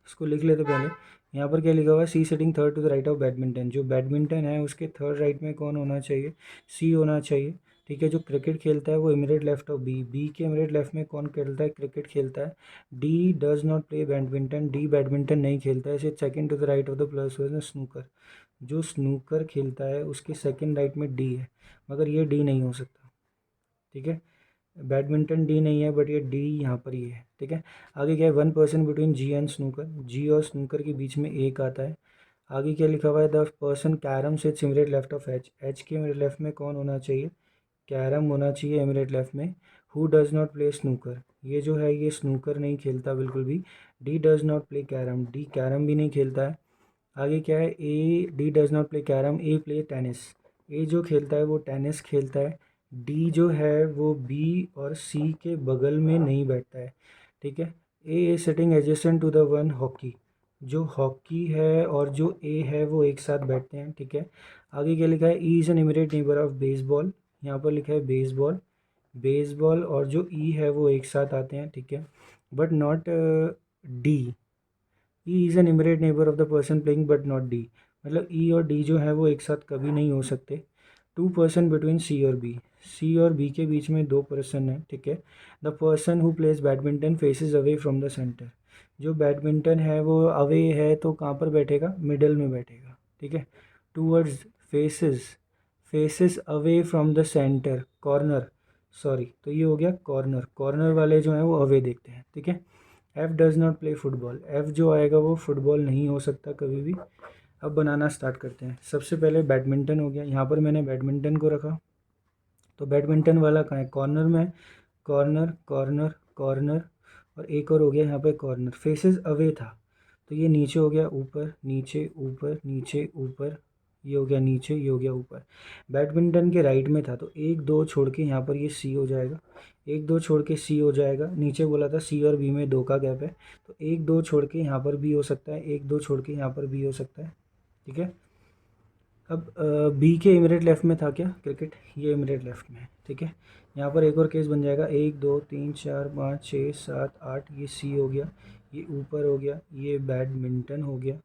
इसको लिख लेते पहले। यहाँ पर क्या लिखा हुआ है? C sitting third to the right of badminton, जो बैडमिंटन है उसके थर्ड राइट में कौन होना चाहिए? सी होना चाहिए। ठीक है। जो क्रिकेट खेलता है वो immediate left of B, B के इमीडिएट लेफ्ट में कौन खेलता है, क्रिकेट खेलता है। D does not play badminton, D badminton नहीं खेलता है। इसे second to the right of the plus में स्नूकर, जो स्नूकर खेलता है उसके सेकंड राइट में डी है, मगर ये डी नहीं हो सकता। ठीक है, बैडमिंटन डी नहीं है बट ये डी यहाँ पर ही है। ठीक है, आगे क्या है, 1 person between G and snooker, G और स्नूकर के बीच में एक आता है। आगे क्या लिखा हुआ है, द पर्सन कैरम से immediate left of H, H के इमीडिएट लेफ्ट में कौन होना चाहिए, कैरम होना चाहिए इमीडिएट लेफ्ट में। Who does not play snooker, ये जो है ये स्नूकर नहीं खेलता बिल्कुल भी। D does not play carrom, D carrom भी नहीं खेलता है। आगे क्या है, A D does not play carrom, A play tennis, A जो खेलता है वो टेनिस खेलता है। डी जो है वो बी और सी के बगल में नहीं बैठता है। ठीक है, A is sitting adjacent to the one hockey, जो हॉकी है और जो ए है वो एक साथ बैठते हैं। ठीक है, आगे क्या लिखा है, E is an immediate neighbour of baseball, यहाँ पर लिखा है बेसबॉल, बेसबॉल और जो ई है वो एक साथ आते हैं। ठीक है, but not D, E is an immediate neighbour of the person playing but not D, मतलब ई और डी जो है वो एक साथ कभी नहीं हो सकते। 2 पर्सन बिटवीन सी और बी, सी और बी के बीच में 2 पर्सन है। ठीक है, the person who plays badminton faces away from the centre, जो बैडमिंटन है वो अवे है तो कहाँ पर बैठेगा, मिडल में बैठेगा। ठीक है, towards, faces, faces away from the centre, corner, sorry तो ये हो गया कॉर्नर, कॉर्नर वाले जो हैं वो अवे देखते हैं। ठीक है, F does not play football, F जो आएगा वो फुटबॉल नहीं हो सकता कभी भी। अब बनाना स्टार्ट करते हैं। सबसे पहले बैडमिंटन हो गया, यहाँ पर मैंने बैडमिंटन को रखा, तो बैडमिंटन वाला कहाँ है, कॉर्नर में, कॉर्नर कॉर्नर कॉर्नर, और एक और हो गया यहाँ पे कॉर्नर, फेसेस अवे था तो ये नीचे हो गया ऊपर, नीचे ऊपर नीचे ऊपर, ये हो गया नीचे, ये हो गया ऊपर। बैडमिंटन के राइट में था तो 1 2 छोड़ के यहाँ पर ये सी हो जाएगा, 1 2 छोड़ के सी हो जाएगा। नीचे बोला था सी और बी में 2 का गैप है, तो 1 2 छोड़ के यहाँ पर बी हो सकता है, 1 2 छोड़ के यहाँ पर बी हो सकता है। ठीक है, अब बी के इमीडिएट लेफ्ट में था क्या, क्रिकेट, ये इमीडिएट लेफ्ट में है। ठीक है, यहाँ पर एक और केस बन जाएगा, 1 2 3 4 5 6 7 8, ये सी हो गया, ये ऊपर हो गया, ये बैडमिंटन हो गया।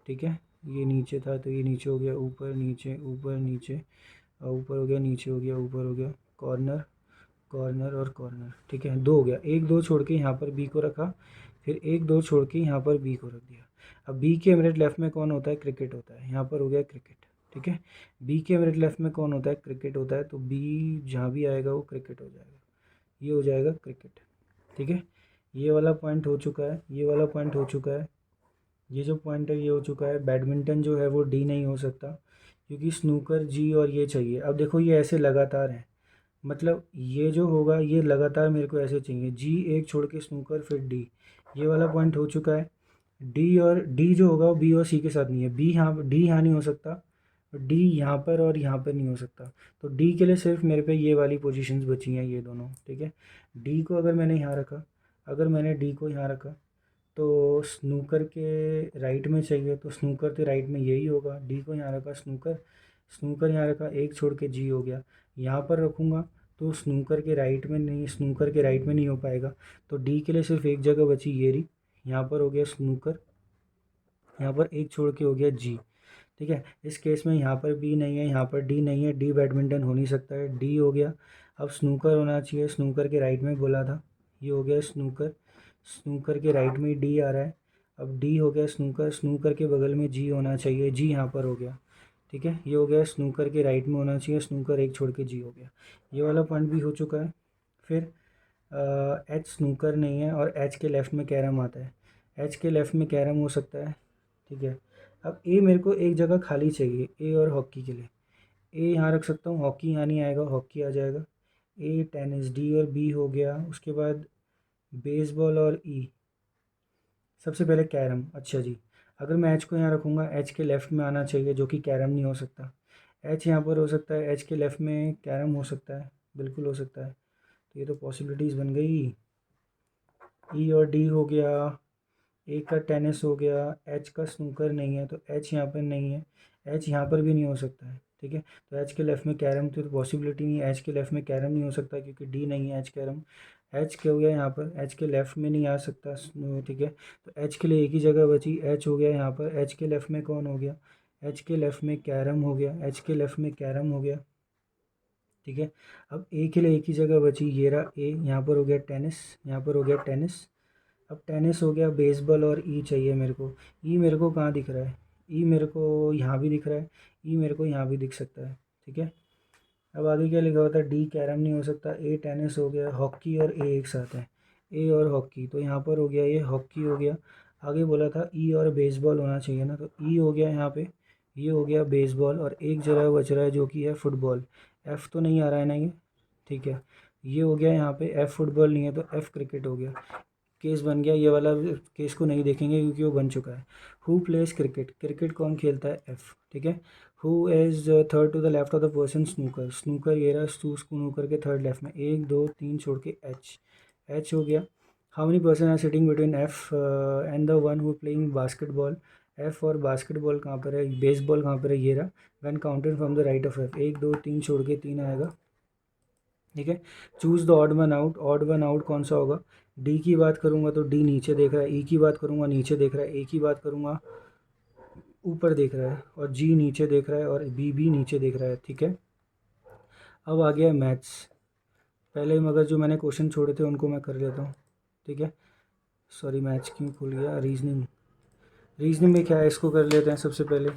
ठीक है, ये नीचे था तो ये नीचे हो गया, ऊपर नीचे ऊपर नीचे, ऊपर हो गया नीचे हो गया ऊपर हो गया, कॉर्नर कॉर्नर और कॉर्नर। ठीक है, 2 हो गया, 1 2 छोड़ के यहाँ पर बी को रखा, फिर 1 2 छोड़ के यहाँ पर बी को रख दिया। अब बी के इमीडिएट लेफ्ट में कौन होता है, क्रिकेट होता है, यहाँ पर हो गया क्रिकेट। ठीक है, बी के इमीडिएट लेफ्ट में कौन होता है, क्रिकेट होता है, तो बी जहाँ भी आएगा वो क्रिकेट हो जाएगा, ये हो जाएगा क्रिकेट। ठीक है, ये वाला पॉइंट हो चुका है, ये वाला पॉइंट हो चुका है, ये जो पॉइंट है ये हो चुका है। बैडमिंटन जो है वो डी नहीं हो सकता क्योंकि स्नूकर जी और ये चाहिए। अब देखो ये ऐसे लगातार है, मतलब ये जो होगा ये लगातार मेरे को ऐसे चाहिए, जी एक छोड़ के स्नूकर फिर डी, ये वाला पॉइंट हो चुका है। डी और डी जो होगा वो बी और सी के साथ नहीं है, बी यहाँ, डी यहाँ नहीं हो सकता, डी यहाँ पर और यहाँ पर नहीं हो सकता, तो डी के लिए सिर्फ मेरे पे ये वाली पोजीशंस बची हैं, ये दोनों। ठीक है, डी को अगर मैंने यहाँ रखा, अगर मैंने डी को यहाँ रखा तो स्नूकर के राइट में चाहिए, तो स्नूकर के राइट में यही होगा, डी को यहाँ रखा स्नूकर, स्नूकर यहाँ रखा, एक छोड़ के जी हो गया। यहाँ पर रखूँगा तो स्नूकर के राइट में नहीं, स्नूकर के राइट में नहीं हो पाएगा, तो डी के लिए सिर्फ एक जगह बची, ये रही, यहाँ पर हो गया स्नूकर, यहाँ पर एक छोड़ के हो गया जी। ठीक है, इस केस में यहाँ पर बी नहीं है, यहाँ पर डी नहीं है, डी बैडमिंटन हो नहीं सकता है, डी हो गया। अब स्नूकर होना चाहिए, स्नूकर के राइट में बोला था, ये हो गया स्नूकर, स्नूकर के राइट में डी आ रहा है। अब डी हो गया स्नूकर, स्नूकर के बगल में जी होना चाहिए, जी यहाँ पर हो गया। ठीक है, ये हो गया स्नूकर के राइट में होना चाहिए, स्नूकर एक छोड़ के जी हो गया, ये वाला पॉइंट भी हो चुका है। फिर एच स्नूकर नहीं है और एच के लेफ़्ट में कैरम आता है, एच के लेफ़्ट में कैरम हो सकता है। ठीक है, अब ए मेरे को एक जगह खाली चाहिए, ए और हॉकी के लिए, ए यहाँ रख सकता हूँ, हॉकी यहाँ नहीं आएगा, हॉकी आ जाएगा। ए टेनिस, डी और बी हो गया, उसके बाद बेसबॉल और ई, सबसे पहले कैरम। अच्छा जी, अगर मैं एच को यहाँ रखूँगा, एच के लेफ़्ट में आना चाहिए जो कि कैरम नहीं हो सकता, एच यहाँ पर हो सकता है, एच के लेफ़्ट में कैरम हो सकता है, बिल्कुल हो सकता है, तो ये तो पॉसिबिलिटीज़ बन गई। ई और डी हो गया, ए का टेनिस हो गया, एच का स्नूकर नहीं है तो एच यहाँ पर नहीं है, एच यहाँ पर भी नहीं हो सकता है। ठीक है, तो एच के लेफ़्ट में कैरम तो पॉसिबिलिटी नहीं है, एच के लेफ़्ट में कैरम नहीं हो सकता क्योंकि डी नहीं है, एच कैरम, एच क्या हो गया यहाँ पर, एच के लेफ़्ट में नहीं आ सकता। ठीक है, तो एच के लिए एक ही जगह बची, एच हो गया यहाँ पर, एच के लेफ़्ट में कौन हो गया, एच के लेफ़्ट में कैरम हो गया, एच के लेफ़्ट में कैरम हो गया। ठीक है। अब ए के लिए एक ही जगह बची, ये रहा ए, यहाँ पर हो गया टेनिस, यहाँ पर हो गया टेनिस। अब टेनिस हो गया, बेसबॉल और ई चाहिए मेरे को। ई मेरे को कहाँ दिख रहा है? ई मेरे को यहाँ भी दिख रहा है, ई मेरे को यहाँ भी दिख सकता है, ठीक है। अब आगे क्या लिखा होता है? डी कैरम नहीं हो सकता, ए टेनिस हो गया, हॉकी और ए एक साथ है, ए और हॉकी, तो यहाँ पर हो गया ये हॉकी हो गया। आगे बोला था ई और बेसबॉल होना चाहिए ना, तो ई हो गया यहाँ पे, ये हो गया बेसबॉल, और एक जगह बच रहा है जो कि है फुटबॉल। एफ़ तो नहीं आ रहा है ना ये, ठीक है। ये हो गया यहाँ पे, एफ़ फुटबॉल नहीं है तो एफ़ क्रिकेट हो गया। केस बन गया, ये वाला केस को नहीं देखेंगे क्योंकि वो बन चुका है। Who plays cricket? क्रिकेट कौन खेलता है? एफ, ठीक है। Who is third to the left of the person? Snooker, snooker ये रहा, स्नूकर के थर्ड लेफ्ट में, एक दो तीन छोड़ के एच, एच हो गया। How many person are sitting between F and the one who playing basketball? F और बास्केटबॉल कहाँ पर है? बेसबॉल कहाँ पर है? ये रहा। When counted from the right of F, एक दो तीन छोड़ के तीन आएगा, ठीक है। Choose the odd one out, odd one out कौन सा होगा? डी की बात करूंगा तो डी नीचे देख रहा है, ई की बात करूंगा नीचे देख रहा है, ए की बात करूंगा ऊपर देख रहा है, और जी नीचे देख रहा है, और बी भी नीचे देख रहा है, ठीक है। अब आ गया मैथ्स। पहले मगर जो मैंने क्वेश्चन छोड़े थे उनको मैं कर लेता हूँ, ठीक है। सॉरी, मैथ्स क्यों खुल गया? रीजनिंग, रीजनिंग में क्या है इसको कर लेते हैं सबसे पहले,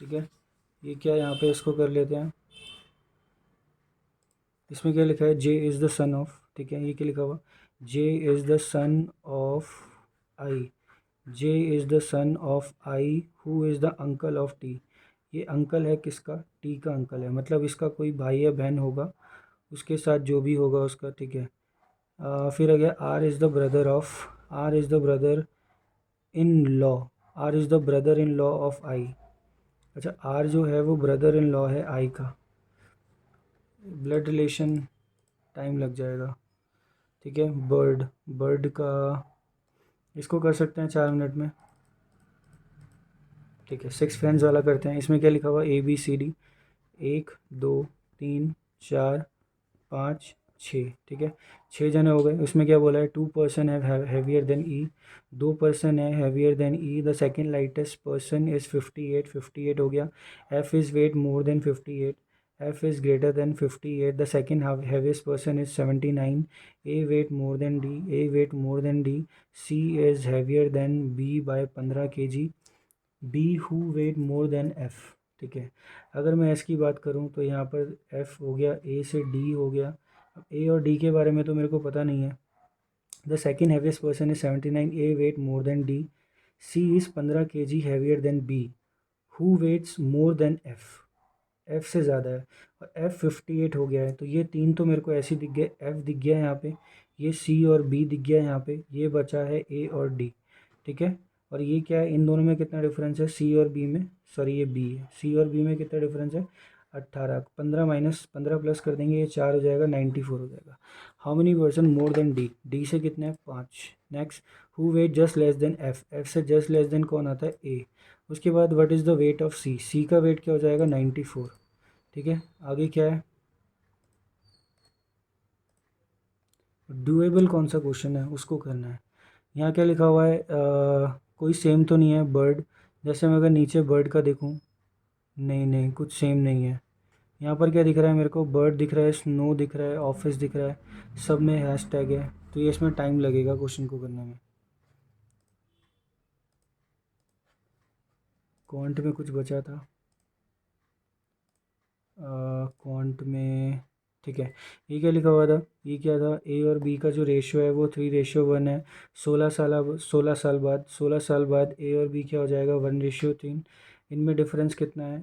ठीक है। ये क्या यहाँ पे, इसको कर लेते हैं। इसमें क्या लिखा है? J is the son of, ठीक है। ये क्या लिखा हुआ? J is the son of I, J is the son of I, who is the uncle of T. ये अंकल है किसका? टी का अंकल है, मतलब इसका कोई भाई या बहन होगा, उसके साथ जो भी होगा उसका, ठीक है। फिर आ गया R is the brother of, R is the brother in law, R is the brother in law of I. अच्छा, आर जो है वो ब्रदर इन लॉ है आई का, ब्लड रिलेशन, टाइम लग जाएगा, ठीक है। बर्ड, बर्ड का इसको कर सकते हैं 4 मिनट में, ठीक है। सिक्स फ्रेंड्स वाला करते हैं। इसमें क्या लिखा हुआ? ए बी सी डी, एक दो तीन चार पाँच छः, ठीक है। 6 जने हो गए। उसमें क्या बोला है? 2 person heavier than E, 2 person है heavier than E, the second lightest person is 58, 58 हो गया। F is weight more than 58, F is greater than 58, the second heaviest person is 79, A weight more than D, A weight more than D, C is heavier than B by 15 kg, B who weight more than F, ठीक है। अगर मैं S की बात करूं तो यहाँ पर एफ़ हो गया, ए से डी हो गया। अब ए और डी के बारे में तो मेरे को पता नहीं है। The second heaviest person is 79, A weight more than D, C is 15 kg heavier than B, who weights more than F, F से ज़्यादा है, और एफ़ 58 हो गया है। तो ये तीन तो मेरे को ऐसे दिख गए, एफ़ दिख गया यहाँ पे, ये सी और बी दिख गया यहाँ पे, ये बचा है ए और डी, ठीक है। और ये क्या है? इन दोनों में कितना डिफरेंस है? सी और बी में, सॉरी ये बी है, सी और बी में कितना डिफरेंस है? 18, 15 माइनस 15 प्लस कर देंगे, ये 4 हो जाएगा, 94 हो जाएगा। How many person more than D? D से कितने हैं? 5। Next, who weight just less than F, F से जस्ट लेस देन कौन आता है? ए। उसके बाद what is the weight of C, C का वेट क्या हो जाएगा? 94, ठीक है। आगे क्या है? डुएबल कौन सा क्वेश्चन है उसको करना है। यहाँ क्या लिखा हुआ है? कोई सेम तो नहीं है बर्ड, जैसे मैं अगर नीचे बर्ड का देखूँ, नहीं नहीं कुछ सेम नहीं है। यहाँ पर क्या दिख रहा है मेरे को? बर्ड दिख रहा है, स्नो दिख रहा है, ऑफिस दिख रहा है, सब में हैश टैग है, तो ये इसमें टाइम लगेगा क्वेश्चन को करने में। क्वांट में कुछ बचा था, क्वांट में, ठीक है। ये क्या लिखा हुआ था? ये क्या था? ए और बी का जो रेशियो है वो 3:1 है। 16 साल बाद ए और बी क्या हो जाएगा? 1:3। इनमें डिफरेंस कितना है?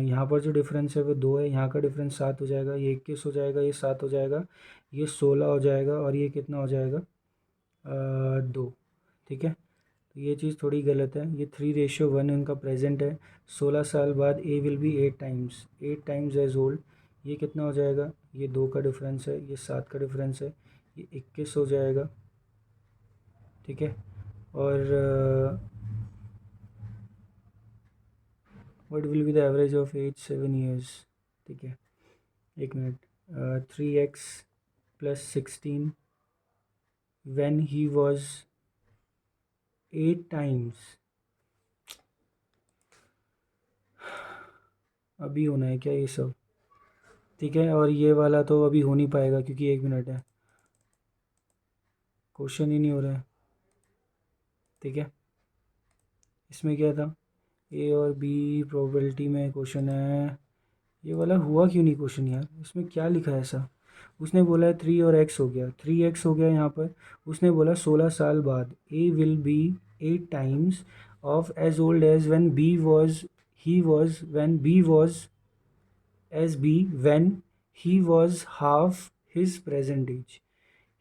यहाँ पर जो डिफरेंस है वो 2 है, यहाँ का डिफरेंस 7 हो जाएगा, ये 21 हो जाएगा, ये 7 हो जाएगा, ये 16 हो जाएगा, और ये कितना हो जाएगा? 2, ठीक है। तो ये चीज़ थोड़ी गलत है, ये 3:1 इनका प्रेजेंट है। 16 साल बाद A will be 8 times, 8 times age old, ये कितना हो जाएगा? ये 2 का डिफरेंस है, ये 7 का डिफरेंस है, ये 21 हो जाएगा, ठीक है। और what will be the average of age? 7 years, ठीक है। एक minute, 3x + 16 when he was 8 times, अभी होना है क्या ये सब? ठीक है, और ये वाला तो अभी हो नहीं पाएगा क्योंकि 1 मिनट है, क्वेश्चन ही नहीं हो रहा है। ठीक है, इसमें क्या था, ए और बी प्रोबेबिलिटी में क्वेश्चन है। ये वाला हुआ क्यों नहीं क्वेश्चन यार, इसमें क्या लिखा है ऐसा? उसने बोला है 3 और x हो गया, 3x हो गया यहाँ पर। उसने बोला 16 साल बाद a will be 8 times of age old age when b was he was when b was age b when he was half his present age.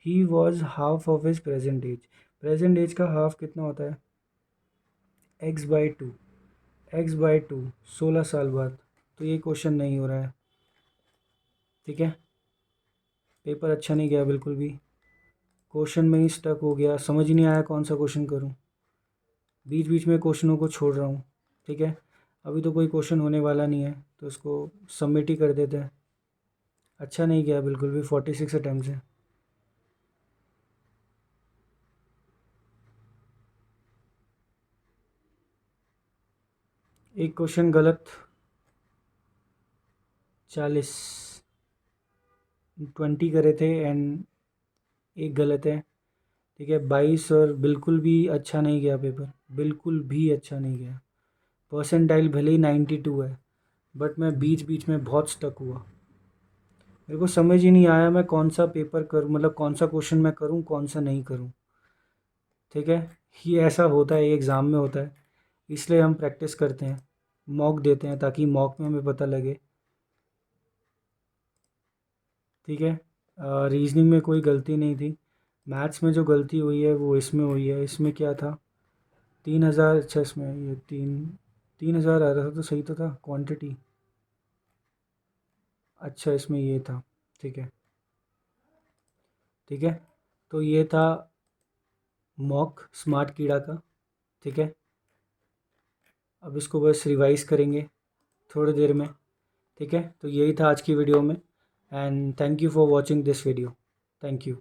He was half of his present age का half कितना होता है? x/2, x/2, 16 साल बाद। तो ये question नहीं हो रहा है। ठीक है, पेपर अच्छा नहीं गया बिल्कुल भी, क्वेश्चन में ही स्टक हो गया, समझ ही नहीं आया कौन सा क्वेश्चन करूं, बीच बीच में क्वेश्चनों को छोड़ रहा हूं। ठीक है, अभी तो कोई क्वेश्चन होने वाला नहीं है तो इसको सबमिट ही कर देते हैं। अच्छा नहीं गया बिल्कुल भी, 46 अटैम्प्ट है। एक क्वेश्चन गलत, 40, 20 करे थे एंड एक गलत है। ठीक है, 22, और बिल्कुल भी अच्छा नहीं गया पेपर, बिल्कुल भी अच्छा नहीं गया। परसेंटाइल भले ही 92 है, बट मैं बीच बीच में बहुत स्टक हुआ। मेरे को समझ ही नहीं आया मैं कौन सा पेपर करूँ, मतलब कौन सा क्वेश्चन मैं करूँ कौन सा नहीं करूँ। ठीक है, ये ऐसा होता है, ये एग्ज़ाम में होता है, इसलिए हम प्रैक्टिस करते हैं, मॉक देते हैं ताकि मॉक में हमें पता लगे। ठीक है, रीजनिंग में कोई गलती नहीं थी, मैथ्स में जो गलती हुई है वो इसमें हुई है। इसमें क्या था, 3,000, अच्छा इसमें ये 3,000 आ रहा था तो सही तो था क्वांटिटी। अच्छा इसमें ये था। ठीक है, ठीक है, तो ये था मॉक स्मार्ट कीड़ा का। ठीक है, अब इसको बस रिवाइज करेंगे थोड़ी देर में। ठीक है, तो यही था आज की वीडियो में, and thank you for watching this video. Thank you.